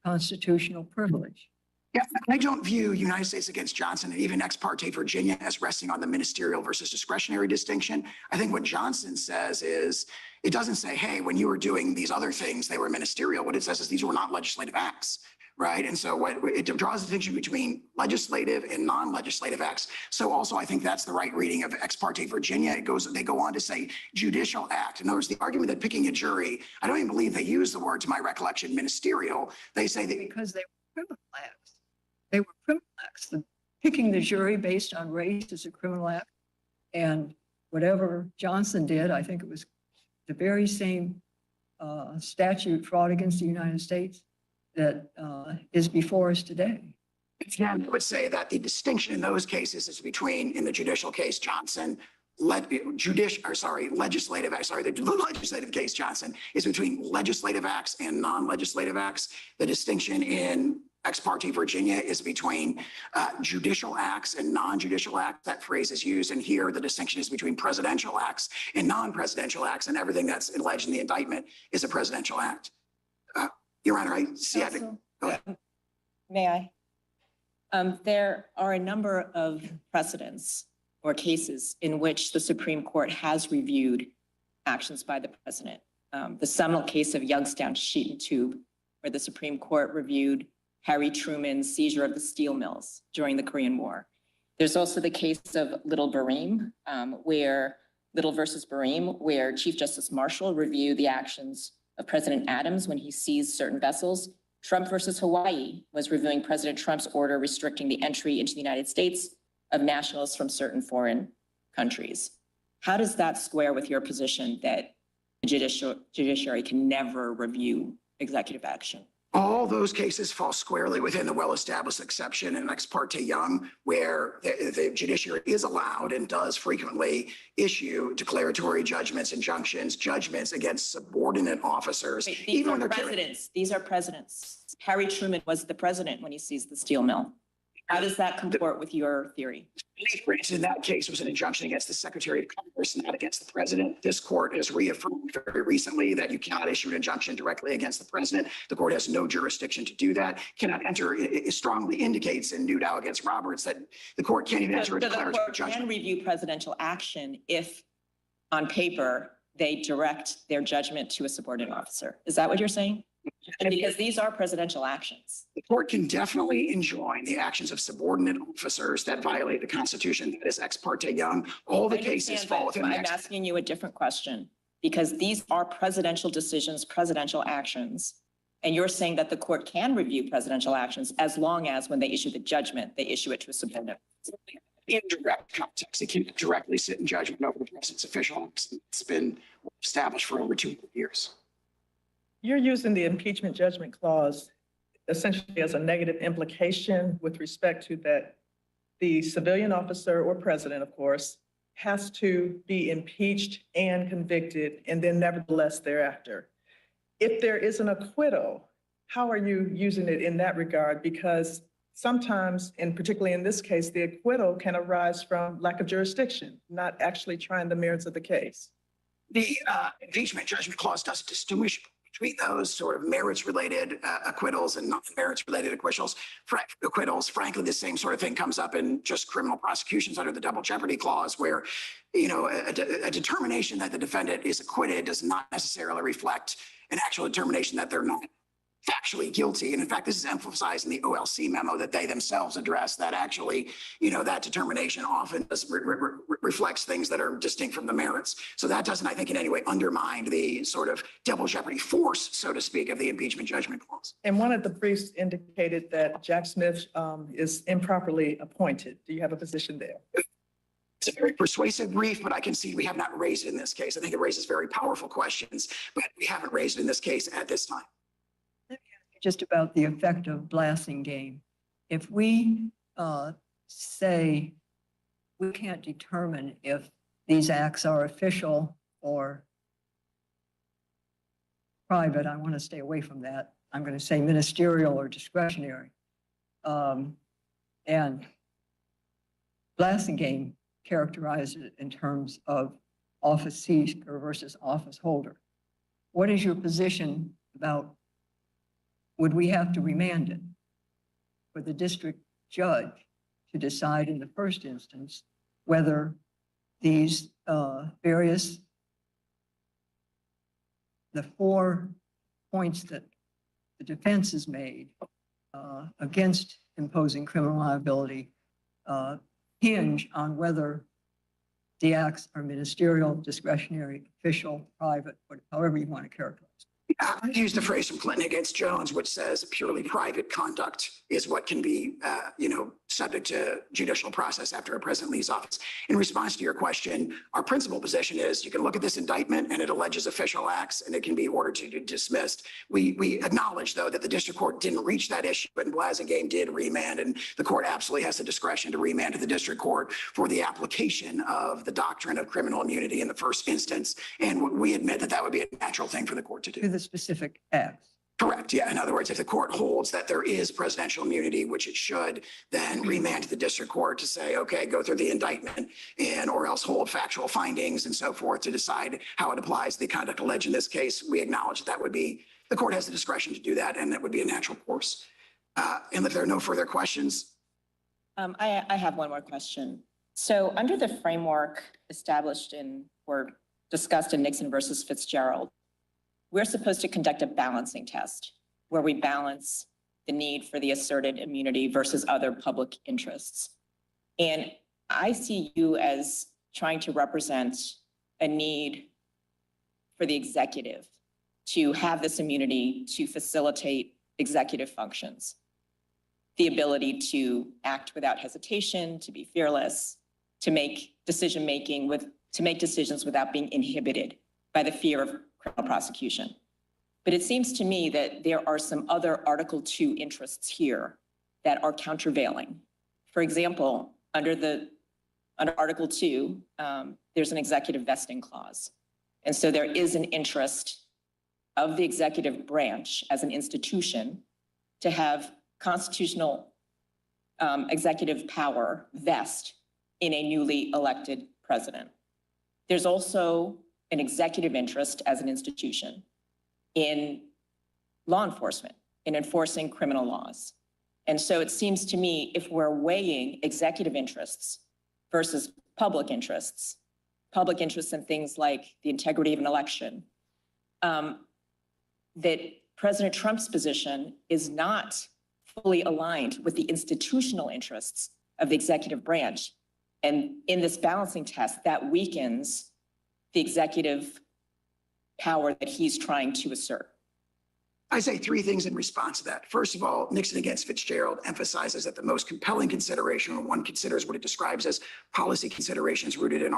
Speaker 2: constitutional privilege.
Speaker 3: Yeah, I don't view United States against Johnson and even Ex parte Virginia as resting on the ministerial versus discretionary distinction. I think what Johnson says is, it doesn't say, hey, when you were doing these other things, they were ministerial. What it says is these were not legislative acts, right? And so it draws a distinction between legislative and non-legislative acts. So also, I think that's the right reading of Ex parte Virginia. They go on to say judicial act. In other words, the argument that picking a jury, I don't even believe they use the word, to my recollection, ministerial. They say that
Speaker 2: Because they were criminal acts. They were criminal acts. Picking the jury based on race is a criminal act. And whatever Johnson did, I think it was the very same statute, fraud against the United States, that is before us today.
Speaker 3: again, I would say that the distinction in those cases is between, in the judicial case, Johnson, legislative case, Johnson, is between legislative acts and non-legislative acts. The distinction in Ex parte Virginia is between judicial acts and non-judicial acts. That phrase is used. And here, the distinction is between presidential acts and non-presidential acts. And everything that's alleged in the indictment is a presidential act. Your Honor, I see.
Speaker 5: Also,
Speaker 3: Go ahead.
Speaker 5: May I? There are a number of precedents or cases in which the Supreme Court has reviewed actions by the president. The seminal case of Youngstown Sheet and Tube, where the Supreme Court reviewed Harry Truman's seizure of the steel mills during the Korean War. There's also the case of Little versus Bareem, where Chief Justice Marshall reviewed the actions of President Adams when he seized certain vessels. Trump versus Hawaii was reviewing President Trump's order restricting the entry into the United States of nationals from certain foreign countries. How does that square with your position that the judiciary can never review executive action?
Speaker 3: All those cases fall squarely within the well-established exception in Ex parte Young, where the judiciary is allowed and does frequently issue declaratory judgments, injunctions, judgments against subordinate officers.
Speaker 5: Wait, these are presidents. These are presidents. Harry Truman was the president when he seized the steel mill. How does that comport with your theory?
Speaker 3: In that case, was an injunction against the Secretary of Commerce, not against the president. This court has reaffirmed very recently that you cannot issue an injunction directly against the president. The court has no jurisdiction to do that. Cannot enter. It strongly indicates in Newdow against Roberts that the court can't even enter a declaratory judgment.
Speaker 5: Can review presidential action if, on paper, they direct their judgment to a subordinate officer. Is that what you're saying? Because these are presidential actions.
Speaker 3: The court can definitely enjoin the actions of subordinate officers that violate the Constitution. That is Ex parte Young. All the cases fall within the
Speaker 5: I'm asking you a different question, because these are presidential decisions, presidential actions. And you're saying that the court can review presidential actions as long as when they issue the judgment, they issue it to a subordinate.
Speaker 3: in direct context. They can't directly sit in judgment over the president's official acts. It's been established for over 2 years.
Speaker 4: You're using the impeachment judgment clause essentially as a negative implication with respect to that the civilian officer or president, of course, has to be impeached and convicted and then nevertheless thereafter. If there is an acquittal, how are you using it in that regard? Because sometimes, and particularly in this case, the acquittal can arise from lack of jurisdiction, not actually trying the merits of the case.
Speaker 3: The impeachment judgment clause doesn't distinguish between those sort of merits-related acquittals and non-merits-related acquittals. Frankly, the same sort of thing comes up in just criminal prosecutions under the double jeopardy clause, where, you know, a determination that the defendant is acquitted does not necessarily reflect an actual determination that they're not factually guilty. And in fact, this is emphasized in the OLC memo that they themselves address, that actually, that determination often reflects things that are distinct from the merits. So that doesn't, I think, in any way undermine the sort of double jeopardy force, so to speak, of the impeachment judgment clause.
Speaker 4: And one of the briefs indicated that Jack Smith is improperly appointed. Do you have a position there?
Speaker 3: It's a very persuasive brief, but I can see we have not raised it in this case. I think it raises very powerful questions, but we haven't raised it in this case at this time.
Speaker 2: Just about the effect of Blasingame. If we say we can't determine if these acts are official or private, I want to stay away from that. I'm going to say ministerial or discretionary. And Blasingame characterizes it in terms of office seeker versus office holder. What is your position about, would we have to remand it for the district judge to decide in the first instance whether these the 4 points that the defense has made against imposing criminal liability hinge on whether the acts are ministerial, discretionary, official, private, however you want to characterize it?
Speaker 3: I used a phrase from Clinton against Jones, which says purely private conduct is what can be, subject to judicial process after a president leaves office. In response to your question, our principal position is you can look at this indictment and it alleges official acts and it can be ordered to be dismissed. We acknowledge, though, that the district court didn't reach that issue, and Blasingame did remand, and the court absolutely has the discretion to remand to the district court for the application of the doctrine of criminal immunity in the first instance. And we admit that that would be a natural thing for the court to do.
Speaker 2: To the specific acts.
Speaker 3: Correct. Yeah. In other words, if the court holds that there is presidential immunity, which it should, then remand to the district court to say, okay, go through the indictment or else hold factual findings and so forth to decide how it applies to the conduct alleged in this case. We acknowledge that would be, the court has the discretion to do that, and that would be a natural course. And if there are no further questions.
Speaker 5: I have one more question. So under the framework established or discussed in Nixon versus Fitzgerald, we're supposed to conduct a balancing test where we balance the need for the asserted immunity versus other public interests. And I see you as trying to represent a need for the executive to have this immunity to facilitate executive functions, the ability to act without hesitation, to be fearless, to make decisions without being inhibited by the fear of criminal prosecution. But it seems to me that there are some other Article 2 interests here that are countervailing. For example, under Article 2, there's an executive vesting clause. And so there is an interest of the executive branch as an institution to have constitutional executive power vest in a newly elected president. There's also an executive interest as an institution in law enforcement, in enforcing criminal laws. And so it seems to me, if we're weighing executive interests versus public interests in things like the integrity of an election, that President Trump's position is not fully aligned with the institutional interests of the executive branch. And in this balancing test, that weakens the executive power that he's trying to assert.
Speaker 3: I say 3 things in response to that. First of all, Nixon against Fitzgerald emphasizes that the most compelling consideration, when one considers what it describes as policy considerations rooted in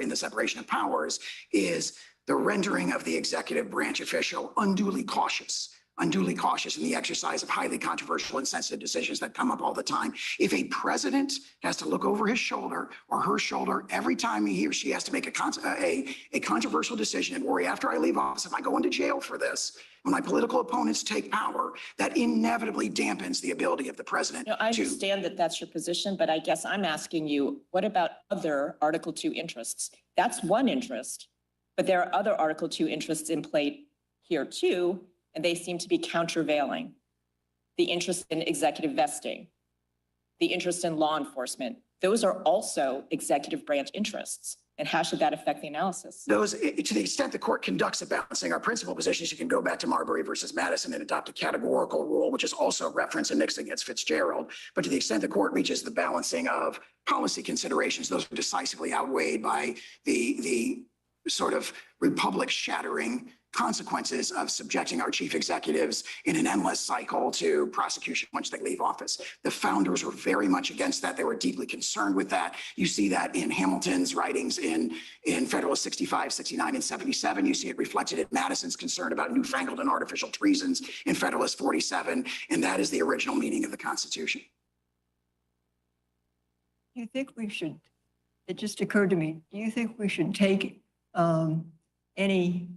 Speaker 3: in the separation of powers, is the rendering of the executive branch official unduly cautious in the exercise of highly controversial and sensitive decisions that come up all the time. If a president has to look over his shoulder or her shoulder every time he or she has to make a controversial decision and worry, after I leave office, am I going to jail for this? When my political opponents take power, that inevitably dampens the ability of the president.
Speaker 5: I understand that that's your position, but I guess I'm asking you, what about other Article 2 interests? That's one interest, but there are other Article 2 interests in play here too, and they seem to be countervailing. The interest in executive vesting, the interest in law enforcement, those are also executive branch interests. And how should that affect the analysis?
Speaker 3: Those, to the extent the court conducts a balancing, our principal positions, you can go back to Marbury versus Madison and adopt a categorical rule, which is also referenced in Nixon against Fitzgerald. But to the extent the court reaches the balancing of policy considerations, those are decisively outweighed by the sort of republic shattering consequences of subjecting our chief executives in an endless cycle to prosecution once they leave office. The founders were very much against that. They were deeply concerned with that. You see that in Hamilton's writings in Federalist 65, 69, and 77. You see it reflected in Madison's concern about newfangled and artificial treasons in Federalist 47. And that is the original meaning of the Constitution.
Speaker 2: Do you think we should, it just occurred to me, do you think we should take any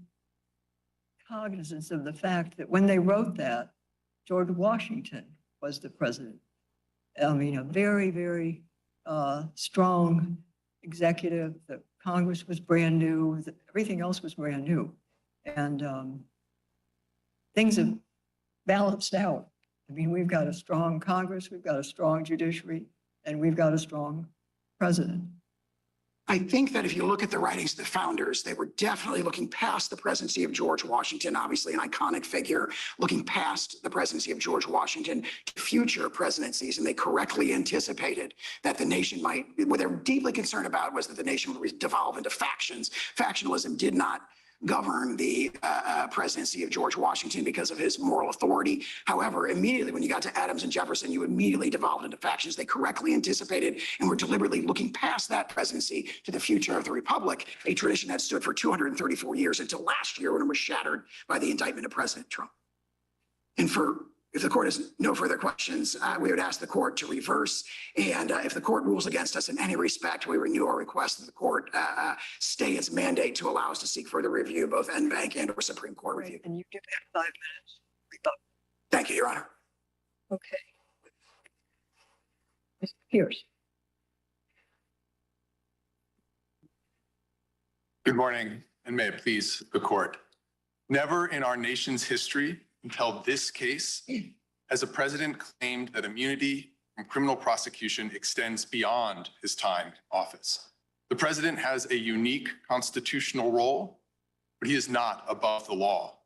Speaker 2: cognizance of the fact that when they wrote that, George Washington was the president? I mean, a very, very strong executive. The Congress was brand new. Everything else was brand new. And things have balanced out. I mean, we've got a strong Congress, we've got a strong judiciary, and we've got a strong president.
Speaker 3: I think that if you look at the writings of the founders, they were definitely looking past the presidency of George Washington, obviously an iconic figure, looking past the presidency of George Washington to future presidencies. And they correctly anticipated that the nation might, what they were deeply concerned about was that the nation would devolve into factions. Factionalism did not govern the presidency of George Washington because of his moral authority. However, immediately when you got to Adams and Jefferson, you immediately devolved into factions. They correctly anticipated and were deliberately looking past that presidency to the future of the republic, a tradition that stood for 234 years until last year when it was shattered by the indictment of President Trump. And if the court has no further questions, we would ask the court to reverse. And if the court rules against us in any respect, we renew our request that the court stay its mandate to allow us to seek further review, both en banc and or Supreme Court review.
Speaker 2: And you do have 5 minutes.
Speaker 3: Thank you, Your Honor.
Speaker 2: Okay. Mr. Pierce.
Speaker 6: Good morning, and may it please the court. Never in our nation's history until this case has a president claimed that immunity from criminal prosecution extends beyond his time in office. The president has a unique constitutional role, but he is not above the law.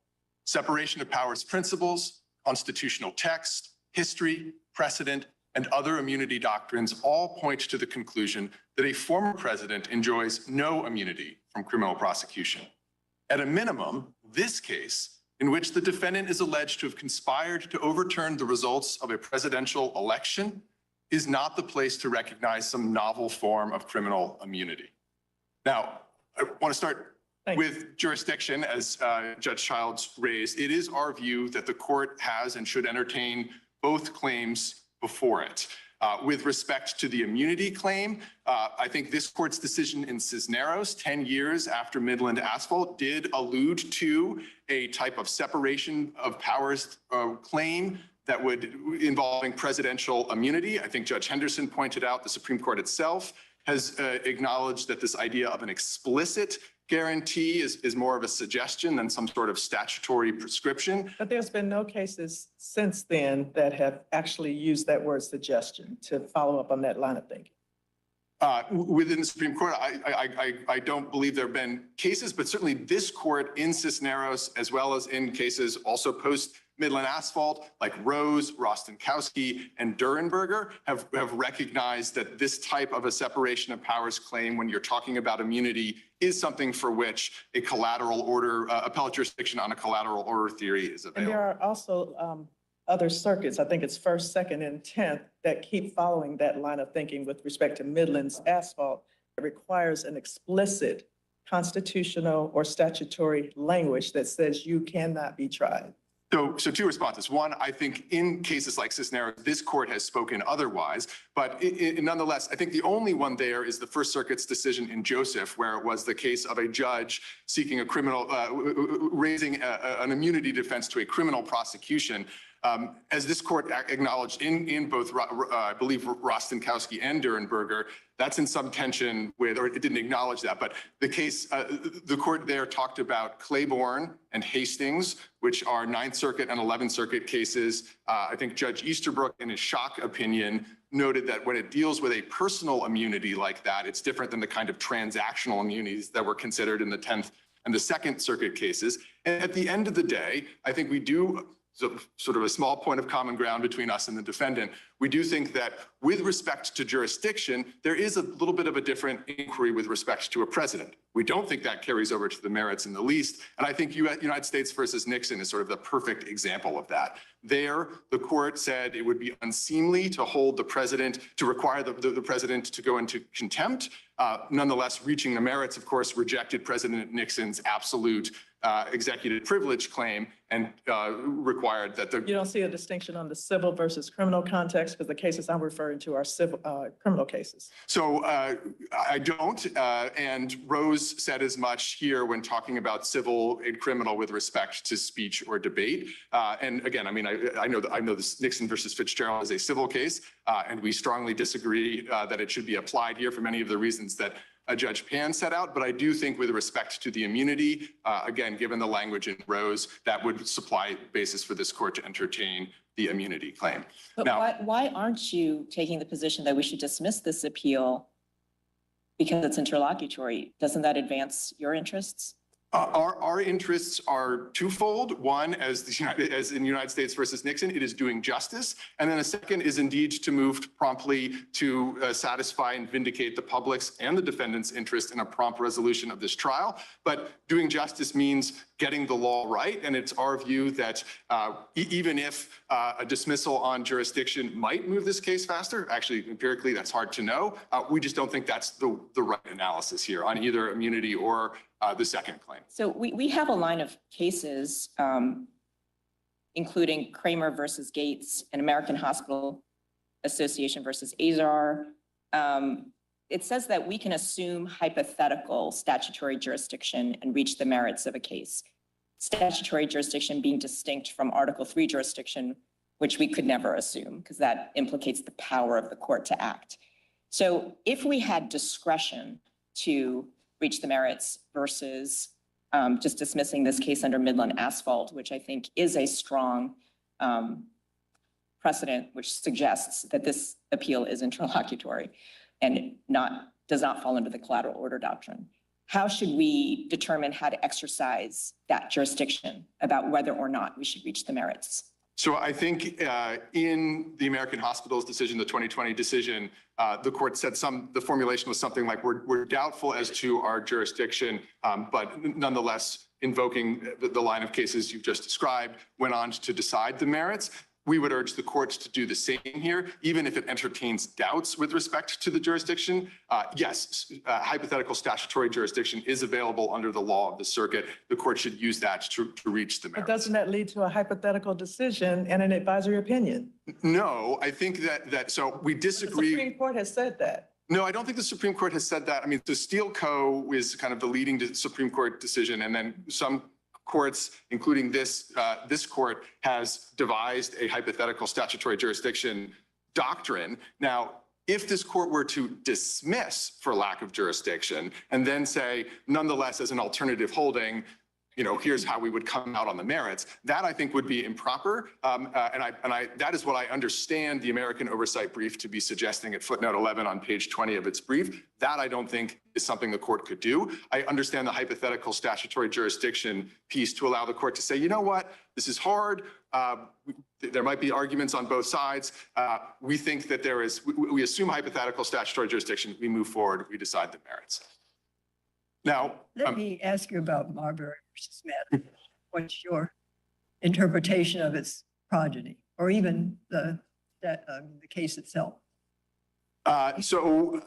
Speaker 6: Separation of powers principles, constitutional text, history, precedent, and other immunity doctrines all point to the conclusion that a former president enjoys no immunity from criminal prosecution. At a minimum, this case, in which the defendant is alleged to have conspired to overturn the results of a presidential election, is not the place to recognize some novel form of criminal immunity. Now, I want to start with jurisdiction, as Judge Childs raised. It is our view that the court has and should entertain both claims before it. With respect to the immunity claim, I think this court's decision in Cisneros 10 years after Midland Asphalt did allude to a type of separation of powers claim that would involving presidential immunity. I think Judge Henderson pointed out the Supreme Court itself has acknowledged that this idea of an explicit guarantee is more of a suggestion than some sort of statutory prescription.
Speaker 4: But there's been no cases since then that have actually used that word suggestion to follow up on that line of thinking.
Speaker 6: Within the Supreme Court, I don't believe there have been cases, but certainly this court in Cisneros, as well as in cases also post Midland Asphalt, like Rose, Rostenkowski, and Durenberger, have recognized that this type of a separation of powers claim, when you're talking about immunity, is something for which a collateral order, appellate jurisdiction on a collateral order theory is available.
Speaker 4: And there are also other circuits, I think it's 1st, 2nd, and 10th, that keep following that line of thinking with respect to Midland's Asphalt. It requires an explicit constitutional or statutory language that says you cannot be tried.
Speaker 6: So 2 responses. One, I think in cases like Cisneros, this court has spoken otherwise, but nonetheless, I think the only one there is the First Circuit's decision in Joseph, where it was the case of a judge seeking a criminal, raising an immunity defense to a criminal prosecution. As this court acknowledged in both, I believe, Rostenkowski and Durenberger, that's in some tension with, or it didn't acknowledge that, but the case, the court there talked about Claiborne and Hastings, which are Ninth Circuit and 11th Circuit cases. I think Judge Easterbrook, in his shock opinion, noted that when it deals with a personal immunity like that, it's different than the kind of transactional immunities that were considered in the 10th and the Second Circuit cases. And at the end of the day, I think we do, so sort of a small point of common ground between us and the defendant. We do think that with respect to jurisdiction, there is a little bit of a different inquiry with respect to a president. We don't think that carries over to the merits in the least. And I think United States versus Nixon is sort of the perfect example of that. There, the court said it would be unseemly to hold the president, to require the president to go into contempt. Nonetheless, reaching the merits, of course, rejected President Nixon's absolute executive privilege claim and required that the—
Speaker 4: You don't see a distinction on the civil versus criminal context, because the cases I'm referring to are civil, criminal cases.
Speaker 6: So I don't, and Rose said as much here when talking about civil and criminal with respect to speech or debate. And again, I mean, I know this Nixon versus Fitzgerald is a civil case, and we strongly disagree that it should be applied here for many of the reasons that Judge Pan set out. But I do think with respect to the immunity, again, given the language in Rose, that would supply basis for this court to entertain the immunity claim.
Speaker 5: But
Speaker 6: Now,
Speaker 5: why aren't you taking the position that we should dismiss this appeal because it's interlocutory? Doesn't that advance your interests?
Speaker 6: Our interests are twofold. One, as in United States versus Nixon, it is doing justice. And then a second is indeed to move promptly to satisfy and vindicate the public's and the defendant's interest in a prompt resolution of this trial. But doing justice means getting the law right. And it's our view that even if a dismissal on jurisdiction might move this case faster, actually empirically that's hard to know, we just don't think that's the right analysis here on either immunity or the second claim.
Speaker 5: So we have a line of cases, including Kramer versus Gates and American Hospital Association versus Azar. It says that we can assume hypothetical statutory jurisdiction and reach the merits of a case. Statutory jurisdiction being distinct from Article 3 jurisdiction, which we could never assume because that implicates the power of the court to act. So if we had discretion to reach the merits versus just dismissing this case under Midland Asphalt, which I think is a strong precedent, which suggests that this appeal is interlocutory and does not fall under the collateral order doctrine. How should we determine how to exercise that jurisdiction about whether or not we should reach the merits?
Speaker 6: So I think in the American Hospitals decision, the 2020 decision, the court said the formulation was something like, we're doubtful as to our jurisdiction, but nonetheless, invoking the line of cases you've just described, went on to decide the merits. We would urge the courts to do the same here, even if it entertains doubts with respect to the jurisdiction. Yes, hypothetical statutory jurisdiction is available under the law of the circuit. The court should use that to reach the merits.
Speaker 4: But doesn't that lead to a hypothetical decision and an advisory opinion?
Speaker 6: No, I think so we disagree.
Speaker 4: The Supreme Court has said that.
Speaker 6: No, I don't think the Supreme Court has said that. I mean, the Steele Co. is kind of the leading Supreme Court decision, and then some courts, including this court, has devised a hypothetical statutory jurisdiction doctrine. Now, if this court were to dismiss for lack of jurisdiction and then say, nonetheless, as an alternative holding, here's how we would come out on the merits, that I think would be improper. That is what I understand the American Oversight Brief to be suggesting at footnote 11 on page 20 of its brief. That I don't think is something the court could do. I understand the hypothetical statutory jurisdiction piece to allow the court to say, you know what, this is hard. There might be arguments on both sides. We think that we assume hypothetical statutory jurisdiction, we move forward, we decide the merits. Now,
Speaker 2: Let me ask you about Marbury versus Madden. What's your interpretation of its progeny, or even the case itself?
Speaker 6: So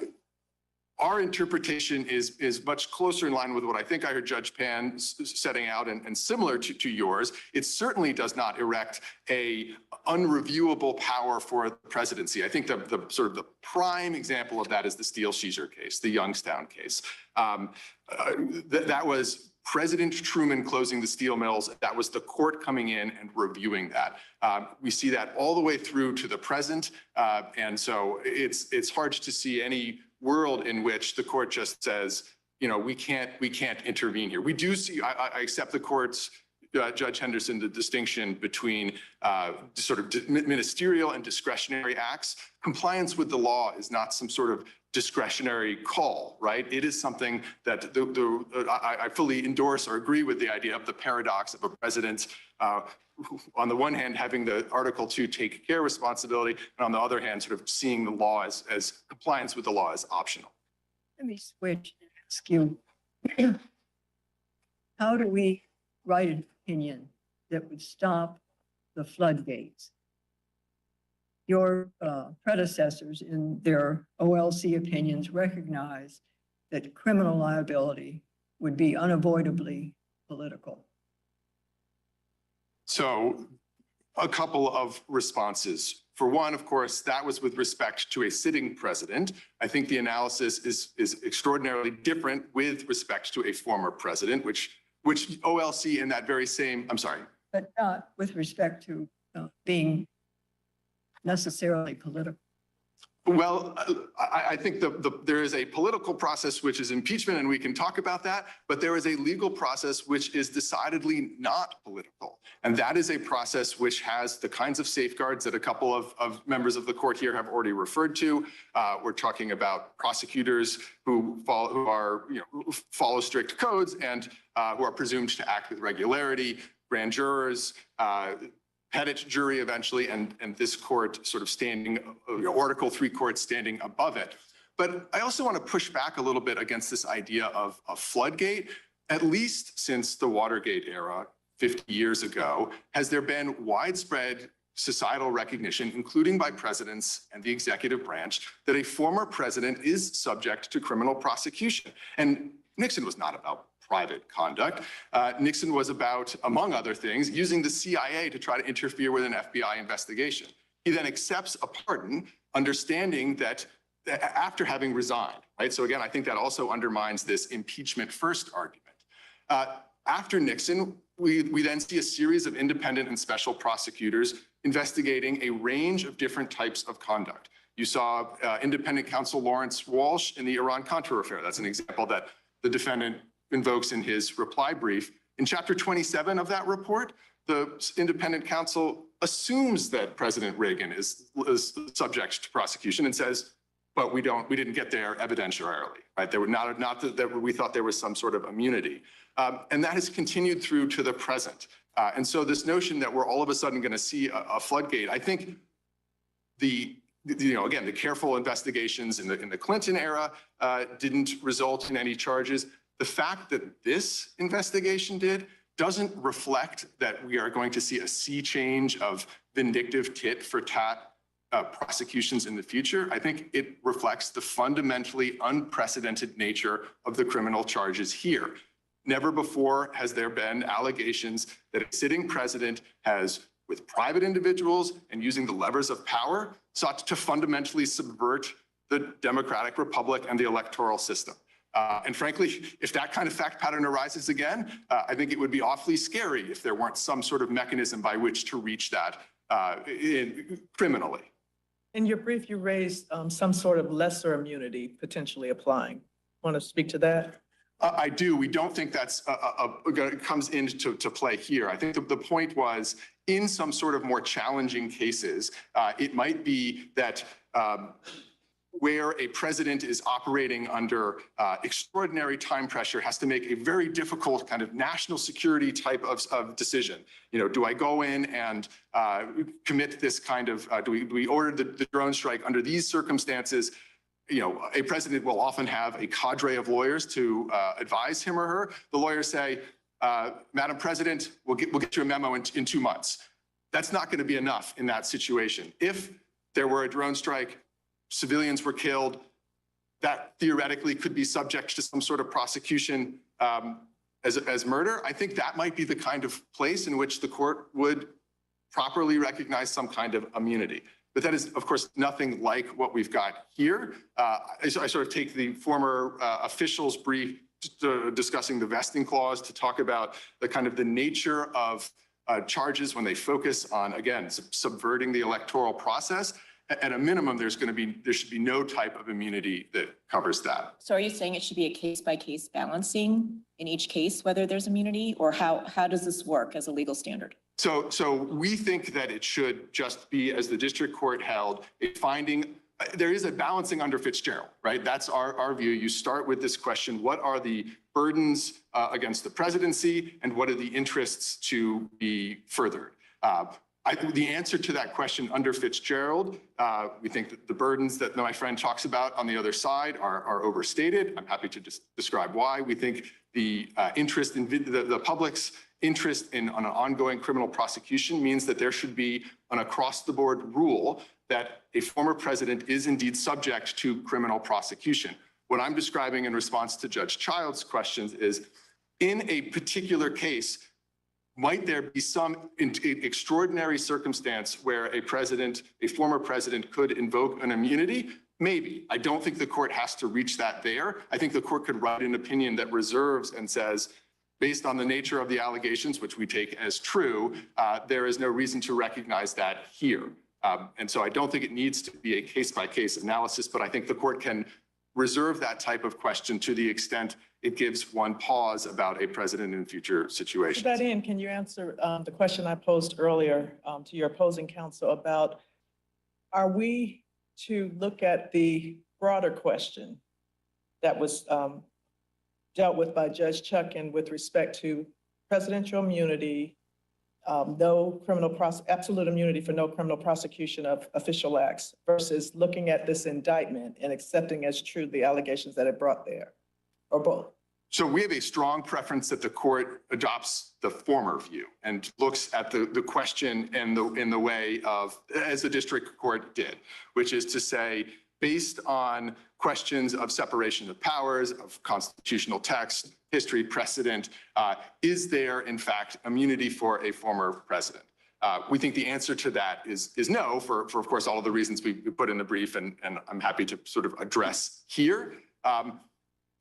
Speaker 6: our interpretation is much closer in line with what I think I heard Judge Pan setting out and similar to yours. It certainly does not erect a unreviewable power for the presidency. I think the sort of the prime example of that is the Steele-Sheezer case, the Youngstown case. That was President Truman closing the steel mills. That was the court coming in and reviewing that. We see that all the way through to the present. And so it's hard to see any world in which the court just says, you know, we can't intervene here. We do see, I accept the court's, Judge Henderson, the distinction between sort of ministerial and discretionary acts. Compliance with the law is not some sort of discretionary call, right? It is something that I fully endorse or agree with the idea of the paradox of a president, on the one hand, having the Article 2 take care responsibility, and on the other hand, sort of seeing the law as compliance with the law as optional.
Speaker 2: Let me switch and ask you, how do we write an opinion that would stop the floodgates? Your predecessors in their OLC opinions recognized that criminal liability would be unavoidably political.
Speaker 6: So a couple of responses. For one, of course, that was with respect to a sitting president. I think the analysis is extraordinarily different with respect to a former president, which OLC in that very same, I'm sorry.
Speaker 2: But not with respect to being necessarily political.
Speaker 6: Well, I think there is a political process which is impeachment, and we can talk about that, but there is a legal process which is decidedly not political. And that is a process which has the kinds of safeguards that a couple of members of the court here have already referred to. We're talking about prosecutors who follow strict codes and who are presumed to act with regularity, grand jurors, pettit jury eventually, and this court sort of standing, Article 3 court standing above it. But I also want to push back a little bit against this idea of a floodgate. At least since the Watergate era, 50 years ago, has there been widespread societal recognition, including by presidents and the executive branch, that a former president is subject to criminal prosecution. And Nixon was not about private conduct. Nixon was about, among other things, using the CIA to try to interfere with an FBI investigation. He then accepts a pardon, understanding that after having resigned, right? So again, I think that also undermines this impeachment first argument. After Nixon, we then see a series of independent and special prosecutors investigating a range of different types of conduct. You saw independent counsel Lawrence Walsh in the Iran-Contra affair. That's an example that the defendant invokes in his reply brief. In chapter 27 of that report, the independent counsel assumes that President Reagan is subject to prosecution and says, but we didn't get there evidentiarily, right? There were not that we thought there was some sort of immunity. And that has continued through to the present. And so this notion that we're all of a sudden going to see a floodgate, I think again, the careful investigations in the Clinton era didn't result in any charges. The fact that this investigation doesn't reflect that we are going to see a sea change of vindictive tit for tat prosecutions in the future. I think it reflects the fundamentally unprecedented nature of the criminal charges here. Never before has there been allegations that a sitting president has, with private individuals and using the levers of power, sought to fundamentally subvert the democratic republic and the electoral system. And frankly, if that kind of fact pattern arises again, I think it would be awfully scary if there weren't some sort of mechanism by which to reach that criminally.
Speaker 4: In your brief, you raised some sort of lesser immunity potentially applying. Want to speak to that?
Speaker 6: I do. We don't think that's comes into play here. I think the point was, in some sort of more challenging cases, it might be that where a president is operating under extraordinary time pressure, has to make a very difficult kind of national security type of decision. You know, do I go in and commit this kind of, do we order the drone strike under these circumstances? You know, a president will often have a cadre of lawyers to advise him or her. The lawyers say, Madam President, we'll get you a memo in 2 months. That's not going to be enough in that situation. If there were a drone strike, civilians were killed, that theoretically could be subject to some sort of prosecution as murder. I think that might be the kind of place in which the court would properly recognize some kind of immunity. But that is, of course, nothing like what we've got here. I sort of take the former official's brief discussing the vesting clause to talk about the kind of the nature of charges when they focus on, again, subverting the electoral process. At a minimum, there should be no type of immunity that covers that.
Speaker 5: So are you saying it should be a case-by-case balancing in each case, whether there's immunity, or how does this work as a legal standard?
Speaker 6: So we think that it should just be, as the district court held, a finding. There is a balancing under Fitzgerald, right? That's our view. You start with this question: what are the burdens against the presidency, and what are the interests to be furthered? The answer to that question under Fitzgerald, we think that the burdens that my friend talks about on the other side are overstated. I'm happy to describe why. We think the interest in the public's interest in on an ongoing criminal prosecution means that there should be an across-the-board rule that a former president is indeed subject to criminal prosecution. What I'm describing in response to Judge Child's questions is, in a particular case, might there be some extraordinary circumstance where a former president could invoke an immunity? Maybe. I don't think the court has to reach that there. I think the court could write an opinion that reserves and says, based on the nature of the allegations, which we take as true, there is no reason to recognize that here. And so I don't think it needs to be a case-by-case analysis, but I think the court can reserve that type of question to the extent it gives one pause about a president in future situations.
Speaker 4: To that end, can you answer the question I posed earlier to your opposing counsel about, are we to look at the broader question that was dealt with by Judge Chutkan with respect to presidential immunity, absolute immunity for no criminal prosecution of official acts, versus looking at this indictment and accepting as true the allegations that it brought there, or both?
Speaker 6: So we have a strong preference that the court adopts the former view and looks at the question in the way of, as the district court did, which is to say, based on questions of separation of powers, of constitutional text, history, precedent, is there in fact immunity for a former president? We think the answer to that is no, for of course all of the reasons we put in the brief, and I'm happy to sort of address here.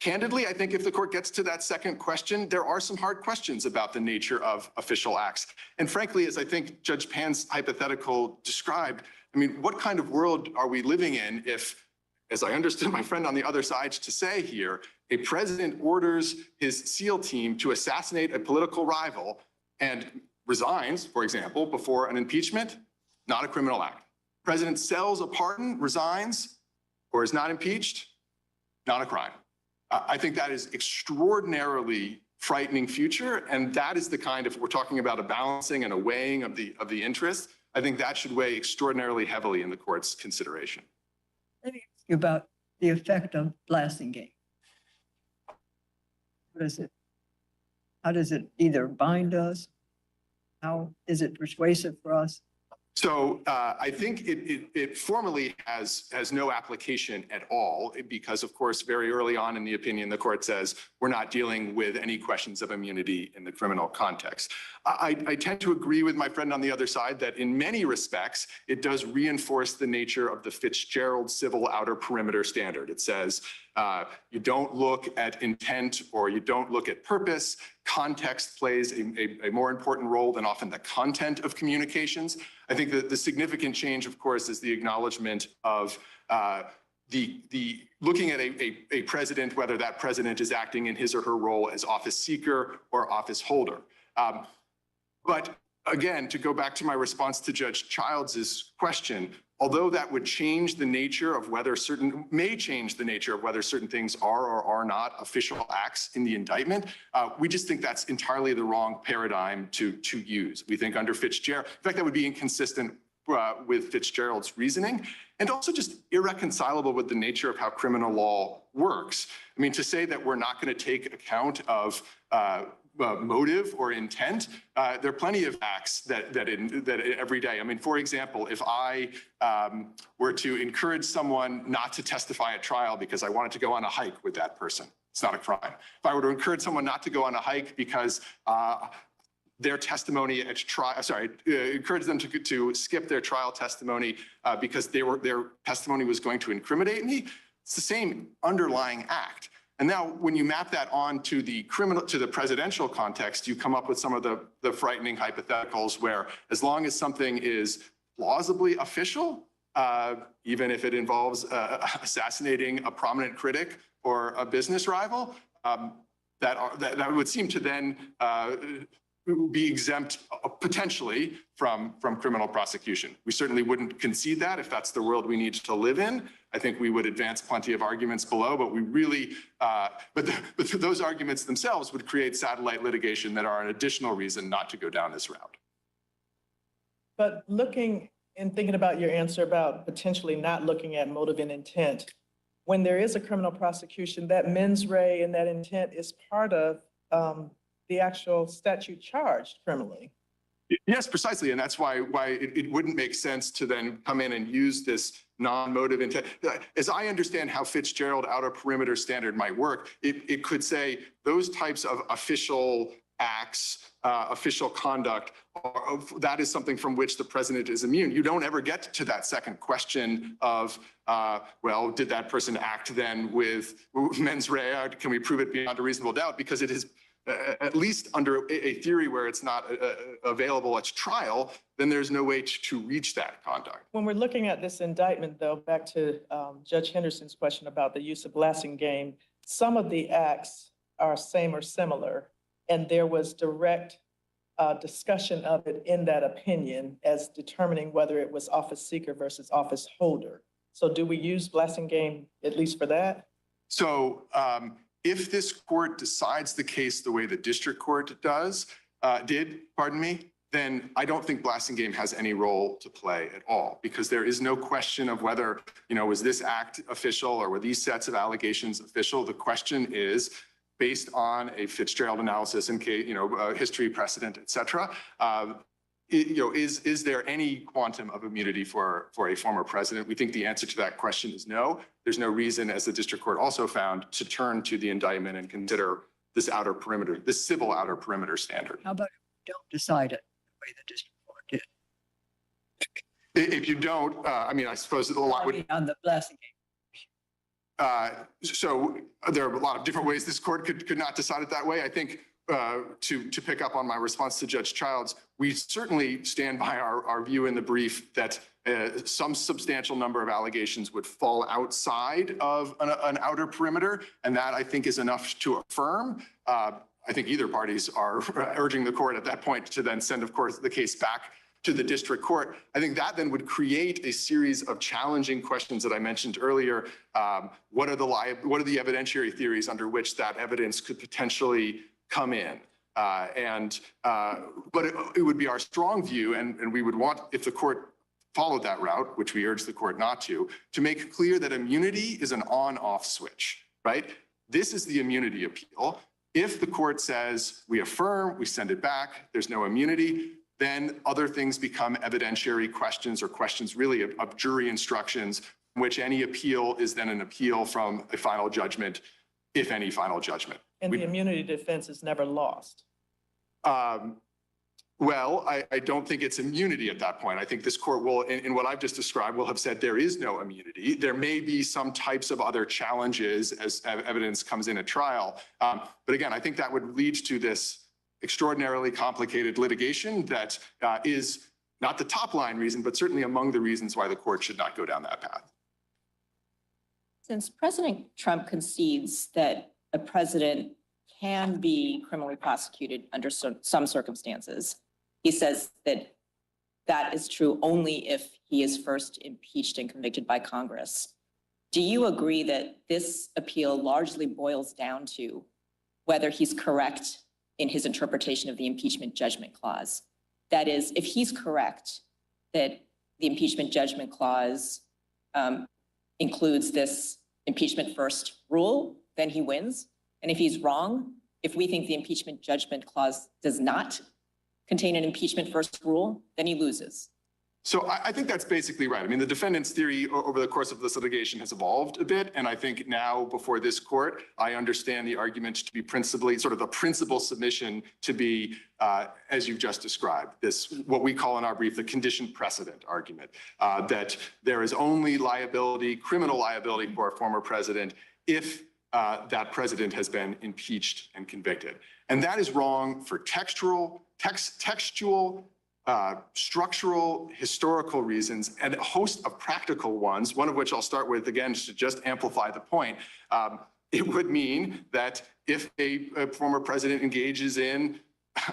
Speaker 6: Candidly, I think if the court gets to that second question, there are some hard questions about the nature of official acts. And frankly, as I think Judge Pan's hypothetical described, I mean, what kind of world are we living in if, as I understood my friend on the other side to say here, a president orders his SEAL team to assassinate a political rival and resigns, for example, before an impeachment? Not a criminal act. President sells a pardon, resigns, or is not impeached? Not a crime. I think that is extraordinarily frightening future, and that is the kind of, we're talking about a balancing and a weighing of the interests. I think that should weigh extraordinarily heavily in the court's consideration.
Speaker 2: Let me ask you about the effect of Blasingame. How does it either bind us? How is it persuasive for us?
Speaker 6: So I think it formally has no application at all, because of course, very early on in the opinion, the court says we're not dealing with any questions of immunity in the criminal context. I tend to agree with my friend on the other side that in many respects, it does reinforce the nature of the Fitzgerald civil outer perimeter standard. It says you don't look at intent or you don't look at purpose. Context plays a more important role than often the content of communications. I think that the significant change, of course, is the acknowledgement of the looking at a president, whether that president is acting in his or her role as office seeker or office holder. But again, to go back to my response to Judge Childs' question, although that would change the nature of whether may change the nature of whether certain things are or are not official acts in the indictment, we just think that's entirely the wrong paradigm to use. We think under Fitzgerald, in fact, that would be inconsistent with Fitzgerald's reasoning, and also just irreconcilable with the nature of how criminal law works. I mean, to say that we're not going to take account of motive or intent, there are plenty of acts that every day. I mean, for example, if I were to encourage someone not to testify at trial because I wanted to go on a hike with that person, it's not a crime. If I were to encourage someone not to go on a hike because their testimony at trial, encourage them to skip their trial testimony because their testimony was going to incriminate me, it's the same underlying act. And now when you map that on to the presidential context, you come up with some of the frightening hypotheticals where as long as something is plausibly official, even if it involves assassinating a prominent critic or a business rival, that would seem to then be exempt potentially from criminal prosecution. We certainly wouldn't concede that if that's the world we need to live in. I think we would advance plenty of arguments below, but we really, but those arguments themselves would create satellite litigation that are an additional reason not to go down this route.
Speaker 4: But looking and thinking about your answer about potentially not looking at motive and intent, when there is a criminal prosecution, that mens rea and that intent is part of the actual statute charged criminally.
Speaker 6: Yes, precisely. And that's why it wouldn't make sense to then come in and use this non-motive intent. As I understand how Fitzgerald outer perimeter standard might work, it could say those types of official acts, official conduct, that is something from which the president is immune. You don't ever get to that second question of, well, did that person act then with mens rea? Can we prove it beyond a reasonable doubt? Because it is at least under a theory where it's not available at trial, then there's no way to reach that conduct.
Speaker 4: When we're looking at this indictment, though, back to Judge Henderson's question about the use of blasting game, some of the acts are same or similar, and there was direct discussion of it in that opinion as determining whether it was office seeker versus office holder. So do we use blasting game at least for that?
Speaker 6: So if this court decides the case the way the district court did, then I don't think blasting game has any role to play at all, because there is no question of whether, was this act official or were these sets of allegations official? The question is, based on a Fitzgerald analysis in case, history, precedent, et cetera, is there any quantum of immunity for a former president? We think the answer to that question is no. There's no reason, as the district court also found, to turn to the indictment and consider this outer perimeter, this civil outer perimeter standard.
Speaker 2: How about if we don't decide it the way the district court did?
Speaker 6: If you don't, I suppose a lot would.
Speaker 2: On the blasting game.
Speaker 6: So there are a lot of different ways this court could not decide it that way. I think to pick up on my response to Judge Childs, we certainly stand by our view in the brief that some substantial number of allegations would fall outside of an outer perimeter, and that I think is enough to affirm. I think either parties are urging the court at that point to then send, of course, the case back to the district court. I think that then would create a series of challenging questions that I mentioned earlier. What are the evidentiary theories under which that evidence could potentially come in? But it would be our strong view, and we would want, if the court followed that route, which we urge the court not to make clear that immunity is an on-off switch, right? This is the immunity appeal. If the court says we affirm, we send it back, there's no immunity, then other things become evidentiary questions or questions really of jury instructions, in which any appeal is then an appeal from a final judgment, if any final judgment.
Speaker 4: And the immunity defense is never lost.
Speaker 6: Well, I don't think it's immunity at that point. I think this court will, in what I've just described, will have said there is no immunity. There may be some types of other challenges as evidence comes in at trial. But again, I think that would lead to this extraordinarily complicated litigation that is not the top line reason, but certainly among the reasons why the court should not go down that path.
Speaker 5: Since President Trump concedes that a president can be criminally prosecuted under some circumstances, he says that that is true only if he is first impeached and convicted by Congress. Do you agree that this appeal largely boils down to whether he's correct in his interpretation of the impeachment judgment clause? That is, if he's correct that the impeachment judgment clause includes this impeachment first rule, then he wins. And if he's wrong, if we think the impeachment judgment clause does not contain an impeachment first rule, then he loses.
Speaker 6: So I think that's basically right. I mean, the defendant's theory over the course of this litigation has evolved a bit. And I think now before this court, I understand the argument to be principally sort of the principal submission to be, as you've just described, this, what we call in our brief, the conditioned precedent argument, that there is only liability, criminal liability for a former president if that president has been impeached and convicted. And that is wrong for textual, structural, historical reasons, and a host of practical ones, one of which I'll start with, again, to just amplify the point. It would mean that if a former president engages in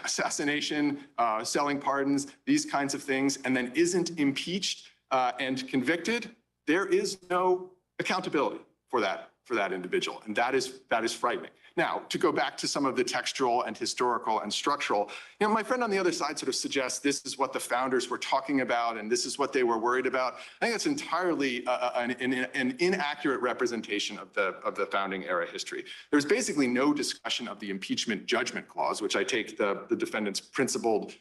Speaker 6: assassination, selling pardons, these kinds of things, and then isn't impeached and convicted, there is no accountability for that individual. And that is frightening. Now, to go back to some of the textual and historical and structural, my friend on the other side sort of suggests this is what the founders were talking about and this is what they were worried about. I think that's entirely an inaccurate representation of the founding era history. There's basically no discussion of the impeachment judgment clause, which I take the defendant's principled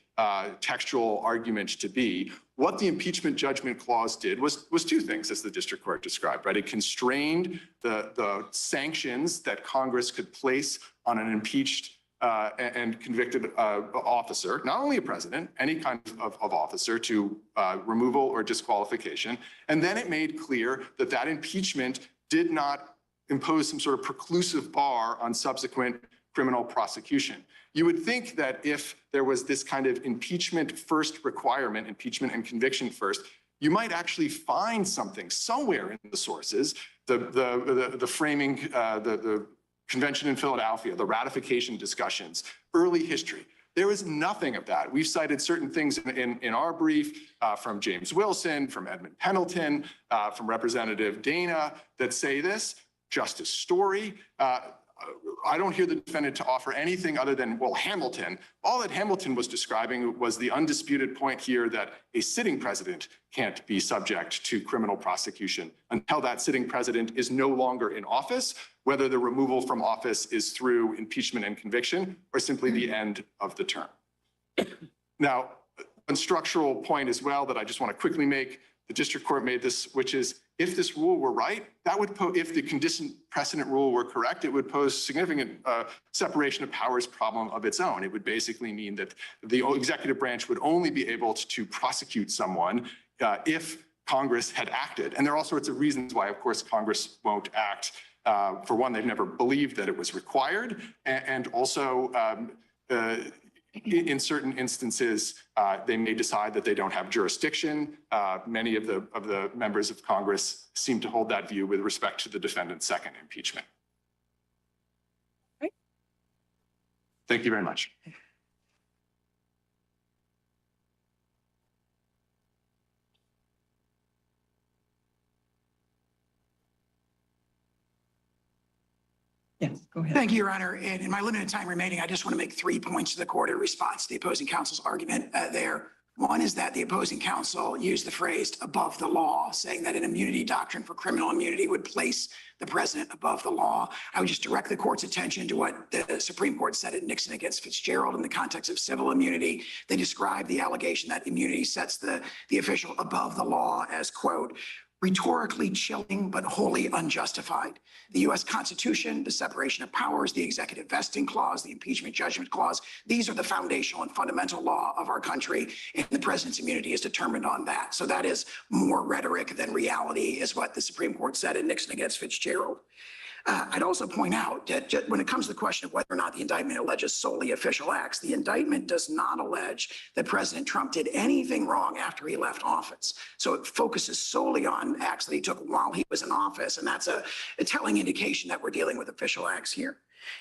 Speaker 6: textual argument to be. What the impeachment judgment clause did was two things, as the district court described, right? It constrained the sanctions that Congress could place on an impeached and convicted officer, not only a president, any kind of officer, to removal or disqualification. And then it made clear that that impeachment did not impose some sort of preclusive bar on subsequent criminal prosecution. You would think that if there was this kind of impeachment first requirement, impeachment and conviction first, you might actually find something somewhere in the sources, the framing, the convention in Philadelphia, the ratification discussions, early history. There is nothing of that. We've cited certain things in our brief from James Wilson, from Edmund Pendleton, from Representative Dana that say this. Justice Story. I don't hear the defendant to offer anything other than, well, Hamilton. All that Hamilton was describing was the undisputed point here that a sitting president can't be subject to criminal prosecution until that sitting president is no longer in office, whether the removal from office is through impeachment and conviction or simply the end of the term. Now, one structural point as well that I just want to quickly make, the district court made this, which is if this rule were right, that would if the condition precedent rule were correct, it would pose significant separation of powers problem of its own. It would basically mean that the executive branch would only be able to prosecute someone if Congress had acted. And there are all sorts of reasons why, of course, Congress won't act. For one, they've never believed that it was required. And also, in certain instances, they may decide that they don't have jurisdiction. Many of the members of Congress seem to hold that view with respect to the defendant's second impeachment.
Speaker 5: Right.
Speaker 6: Thank you very much.
Speaker 2: Yes, go ahead.
Speaker 3: Thank you, Your Honor. And in my limited time remaining, I just want to make 3 points to the court in response to the opposing counsel's argument there. One is that the opposing counsel used the phrase above the law, saying that an immunity doctrine for criminal immunity would place the president above the law. I would just direct the court's attention to what the Supreme Court said in Nixon against Fitzgerald in the context of civil immunity. They described the allegation that immunity sets the official above the law as, quote, rhetorically chilling, but wholly unjustified. The U.S. Constitution, the separation of powers, the executive vesting clause, the impeachment judgment clause, these are the foundational and fundamental law of our country, and the president's immunity is determined on that. So that is more rhetoric than reality, is what the Supreme Court said in Nixon against Fitzgerald. I'd also point out that when it comes to the question of whether or not the indictment alleges solely official acts, the indictment does not allege that President Trump did anything wrong after he left office. So it focuses solely on acts that he took while he was in office, and that's a telling indication that we're dealing with official acts here.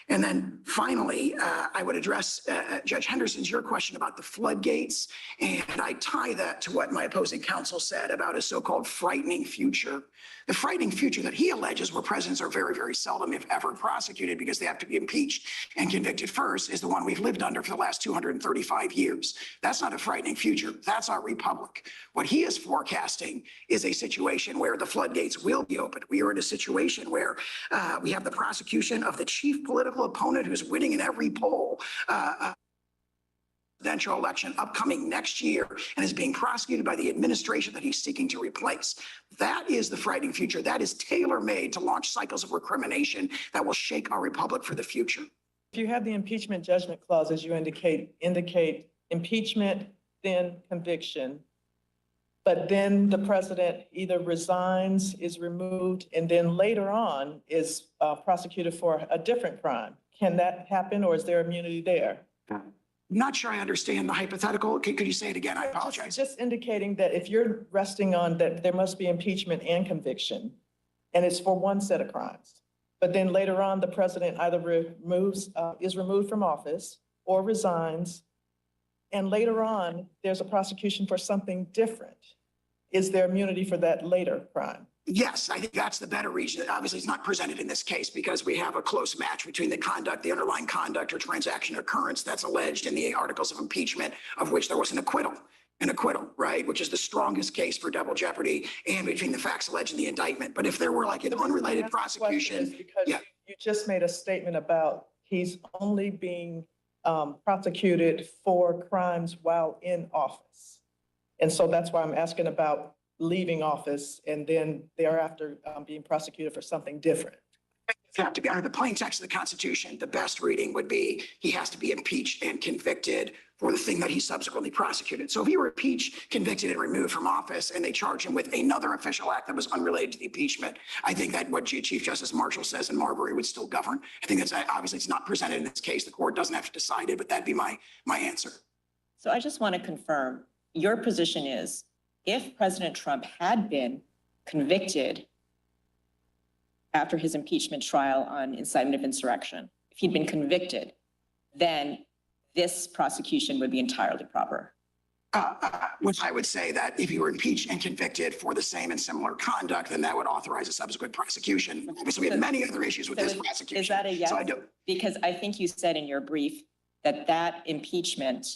Speaker 3: And then finally, I would address Judge Henderson's, your question about the floodgates. And I tie that to what my opposing counsel said about a so-called frightening future. The frightening future that he alleges, where presidents are very, very seldom, if ever, prosecuted because they have to be impeached and convicted first, is the one we've lived under for the last 235 years. That's not a frightening future. That's our republic. What he is forecasting is a situation where the floodgates will be opened. We are in a situation where we have the prosecution of the chief political opponent who's winning in every poll. Presidential election upcoming next year and is being prosecuted by the administration that he's seeking to replace. That is the frightening future. That is tailor-made to launch cycles of recrimination that will shake our republic for the future.
Speaker 4: If you have the impeachment judgment clause, as you indicate impeachment, then conviction, but then the president either resigns, is removed, and then later on is prosecuted for a different crime. Can that happen, or is there immunity there?
Speaker 3: Not sure I understand the hypothetical. Could you say it again? I apologize.
Speaker 4: Just indicating that if you're resting on that there must be impeachment and conviction, and it's for one set of crimes, but then later on, the president either is removed from office or resigns, and later on, there's a prosecution for something different. Is there immunity for that later crime?
Speaker 3: Yes, I think that's the better reason. Obviously, it's not presented in this case because we have a close match between the conduct, the underlying conduct or transaction occurrence that's alleged in the articles of impeachment, of which there was an acquittal, right? Which is the strongest case for double jeopardy, and between the facts alleged in the indictment. But if there were like an unrelated prosecution,
Speaker 4: Because
Speaker 3: yeah.
Speaker 4: you just made a statement about he's only being prosecuted for crimes while in office. And so that's why I'm asking about leaving office and then thereafter being prosecuted for something different.
Speaker 3: To be under the plain text of the Constitution, the best reading would be he has to be impeached and convicted for the thing that he subsequently prosecuted. So if he were impeached, convicted, and removed from office, and they charge him with another official act that was unrelated to the impeachment, I think that what Chief Justice Marshall says in Marbury would still govern. I think that's obviously it's not presented in this case. The court doesn't have to decide it, but that'd be my answer.
Speaker 5: So I just want to confirm, your position is if President Trump had been convicted after his impeachment trial on incitement of insurrection, if he'd been convicted, then this prosecution would be entirely proper.
Speaker 3: Which I would say that if you were impeached and convicted for the same and similar conduct, then that would authorize a subsequent prosecution. Obviously, we have many other issues with this prosecution.
Speaker 5: Is that a yes?
Speaker 3: So I do.
Speaker 5: Because I think you said in your brief that impeachment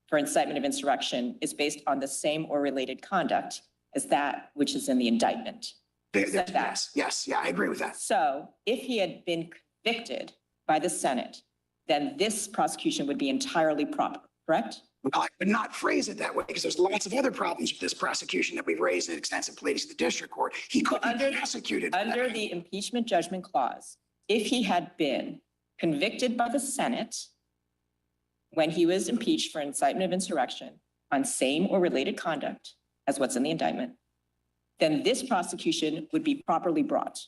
Speaker 5: for incitement of insurrection is based on the same or related conduct as that which is in the indictment.
Speaker 3: Yes, I agree with that.
Speaker 5: So if he had been convicted by the Senate, then this prosecution would be entirely proper, correct?
Speaker 3: Well, I would not phrase it that way because there's lots of other problems with this prosecution that we've raised in extensive pleadings to the district court. He could be prosecuted.
Speaker 5: Under the impeachment judgment clause, if he had been convicted by the Senate when he was impeached for incitement of insurrection on same or related conduct as what's in the indictment, then this prosecution would be properly brought.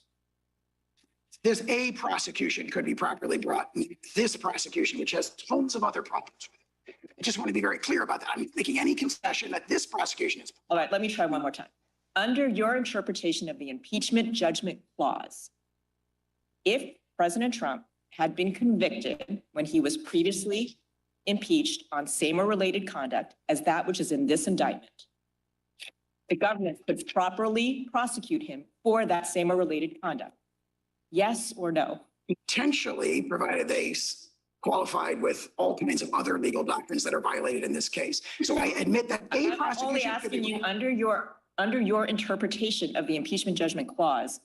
Speaker 3: There's a prosecution could be properly brought. This prosecution, which has tons of other problems with it. I just want to be very clear about that. I'm making any concession that this prosecution is.
Speaker 5: All right, let me try one more time. Under your interpretation of the impeachment judgment clause, if President Trump had been convicted when he was previously impeached on same or related conduct as that which is in this indictment, the government could properly prosecute him for that same or related conduct. Yes or no?
Speaker 3: Potentially, provided they qualified with all kinds of other legal doctrines that are violated in this case. So I admit that a
Speaker 5: I'm only
Speaker 3: prosecution could
Speaker 5: asking
Speaker 3: be.
Speaker 5: you under your interpretation of the impeachment judgment clause,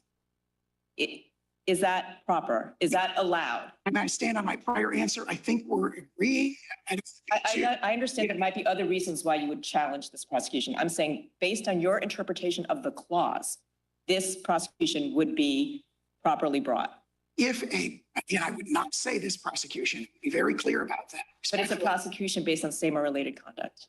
Speaker 5: is that proper? Is that allowed?
Speaker 3: And I stand on my prior answer. I think we're agreeing.
Speaker 5: I understand there might be other reasons why you would challenge this prosecution. I'm saying based on your interpretation of the clause, this prosecution would be properly brought.
Speaker 3: Again, I would not say this prosecution, be very clear about that.
Speaker 5: But it's a prosecution based on same or related conduct.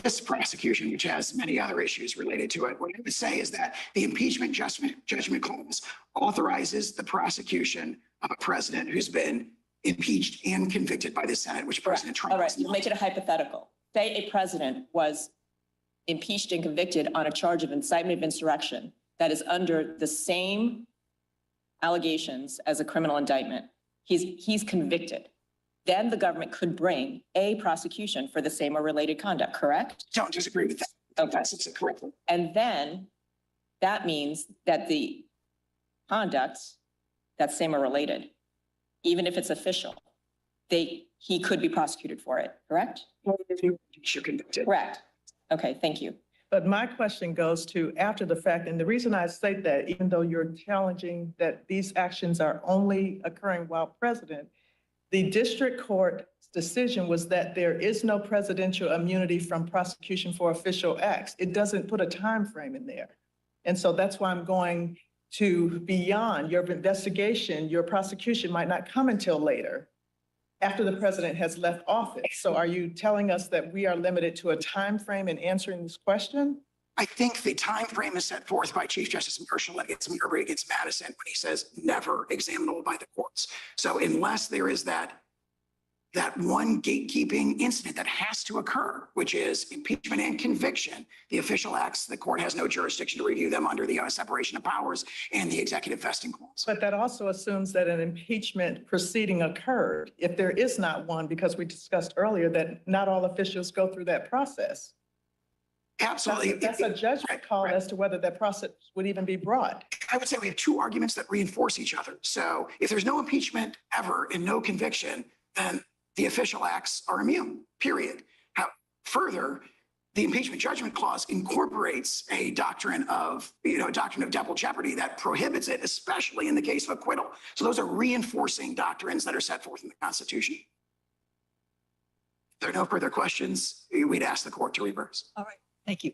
Speaker 3: This prosecution, which has many other issues related to it, what I would say is that the impeachment judgment clause authorizes the prosecution of a president who's been impeached and convicted by the Senate, which President Trump.
Speaker 5: All right, we'll make it a hypothetical. Say a president was impeached and convicted on a charge of incitement of insurrection that is under the same allegations as a criminal indictment. He's convicted. Then the government could bring a prosecution for the same or related conduct, correct?
Speaker 3: Don't disagree with that.
Speaker 5: Okay.
Speaker 3: That's correct.
Speaker 5: And then that means that the conduct that's same or related, even if it's official, he could be prosecuted for it, correct?
Speaker 3: If you're convicted.
Speaker 5: Correct. Okay, thank you.
Speaker 4: But my question goes to after the fact, and the reason I say that, even though you're challenging that these actions are only occurring while president, the district court's decision was that there is no presidential immunity from prosecution for official acts. It doesn't put a time frame in there. And so that's why I'm going to beyond your investigation, your prosecution might not come until later. after the president has left office. So are you telling us that we are limited to a time frame in answering this question?
Speaker 3: I think the time frame is set forth by Chief Justice Marshall against Marbury against Madison when he says never examinable by the courts. So unless there is that one gatekeeping incident that has to occur, which is impeachment and conviction, the official acts, the court has no jurisdiction to review them under the separation of powers and the executive vesting clause.
Speaker 4: But that also assumes that an impeachment proceeding occurred. If there is not one, because we discussed earlier that not all officials go through that process.
Speaker 3: Absolutely.
Speaker 4: That's a judgment call as to whether that process would even be brought.
Speaker 3: I would say we have two arguments that reinforce each other. So if there's no impeachment ever and no conviction, then the official acts are immune, period. Further, the impeachment judgment clause incorporates a doctrine of double jeopardy that prohibits it, especially in the case of acquittal. So those are reinforcing doctrines that are set forth in the Constitution. If there are no further questions, we'd ask the court to reverse.
Speaker 2: All right, thank you.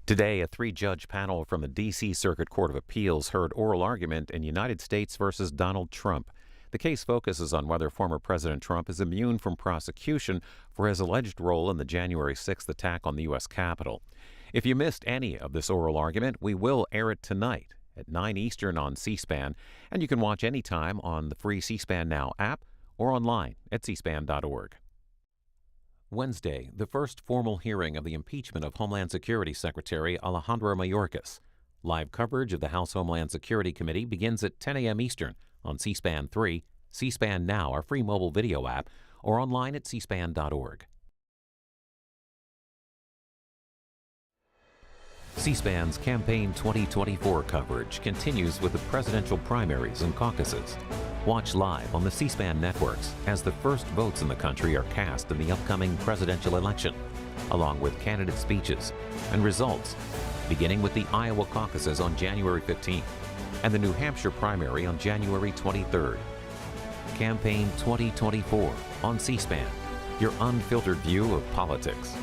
Speaker 7: Today, a three-judge panel from the D.C. Circuit Court of Appeals heard oral argument in United States versus Donald Trump. The case focuses on whether former President Trump is immune from prosecution for his alleged role in the January 6th attack on the U.S. Capitol. If you missed any of this oral argument, we will air it tonight at 9 Eastern on C-SPAN, and you can watch anytime on the free C-SPAN Now app or online at cspan.org. Wednesday, the first formal hearing of the impeachment of Homeland Security Secretary Alejandro Mayorkas. Live coverage of the House Homeland Security Committee begins at 10 a.m. Eastern on C-SPAN 3, C-SPAN Now, our free mobile video app, or online at cspan.org. C-SPAN's Campaign 2024 coverage continues with the presidential primaries and caucuses. Watch live on the C-SPAN networks as the first votes in the country are cast in the upcoming presidential election, along with candidate speeches and results, beginning with the Iowa caucuses on January 15th and the New Hampshire primary on January 23rd. Campaign 2024 on C-SPAN, your unfiltered view of politics.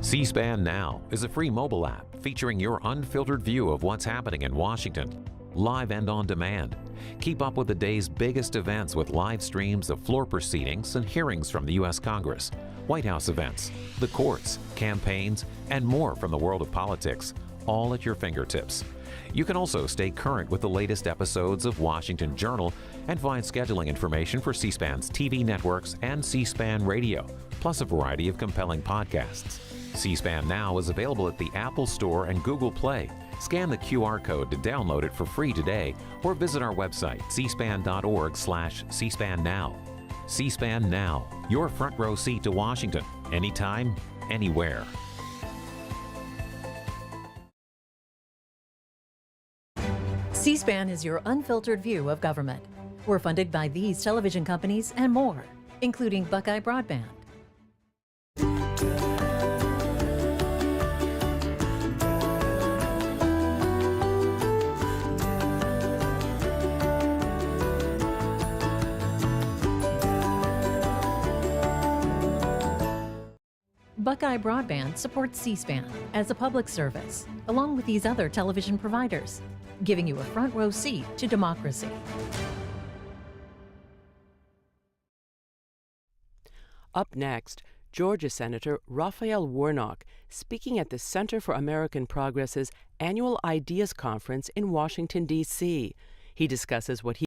Speaker 7: C-SPAN Now is a free mobile app featuring your unfiltered view of what's happening in Washington, live and on demand. Keep up with the day's biggest events with live streams of floor proceedings and hearings from the U.S. Congress, White House events, the courts, campaigns, and more from the world of politics, all at your fingertips. You can also stay current with the latest episodes of Washington Journal and find scheduling information for C-SPAN's TV networks and C-SPAN Radio, plus a variety of compelling podcasts. C-SPAN Now is available at the Apple Store and Google Play. Scan the QR code to download it for free today or visit our website, cspan.org/C-SPAN Now. C-SPAN Now, your front row seat to Washington, anytime, anywhere.
Speaker 8: C-SPAN is your unfiltered view of government. We're funded by these television companies and more, including Buckeye Broadband, Buckeye Broadband supports C-SPAN as a public service, along with these other television providers, giving you a front row seat to democracy.
Speaker 9: Up next, Georgia Senator Raphael Warnock speaking at the Center for American Progress's annual Ideas Conference in Washington, D.C. He discusses what he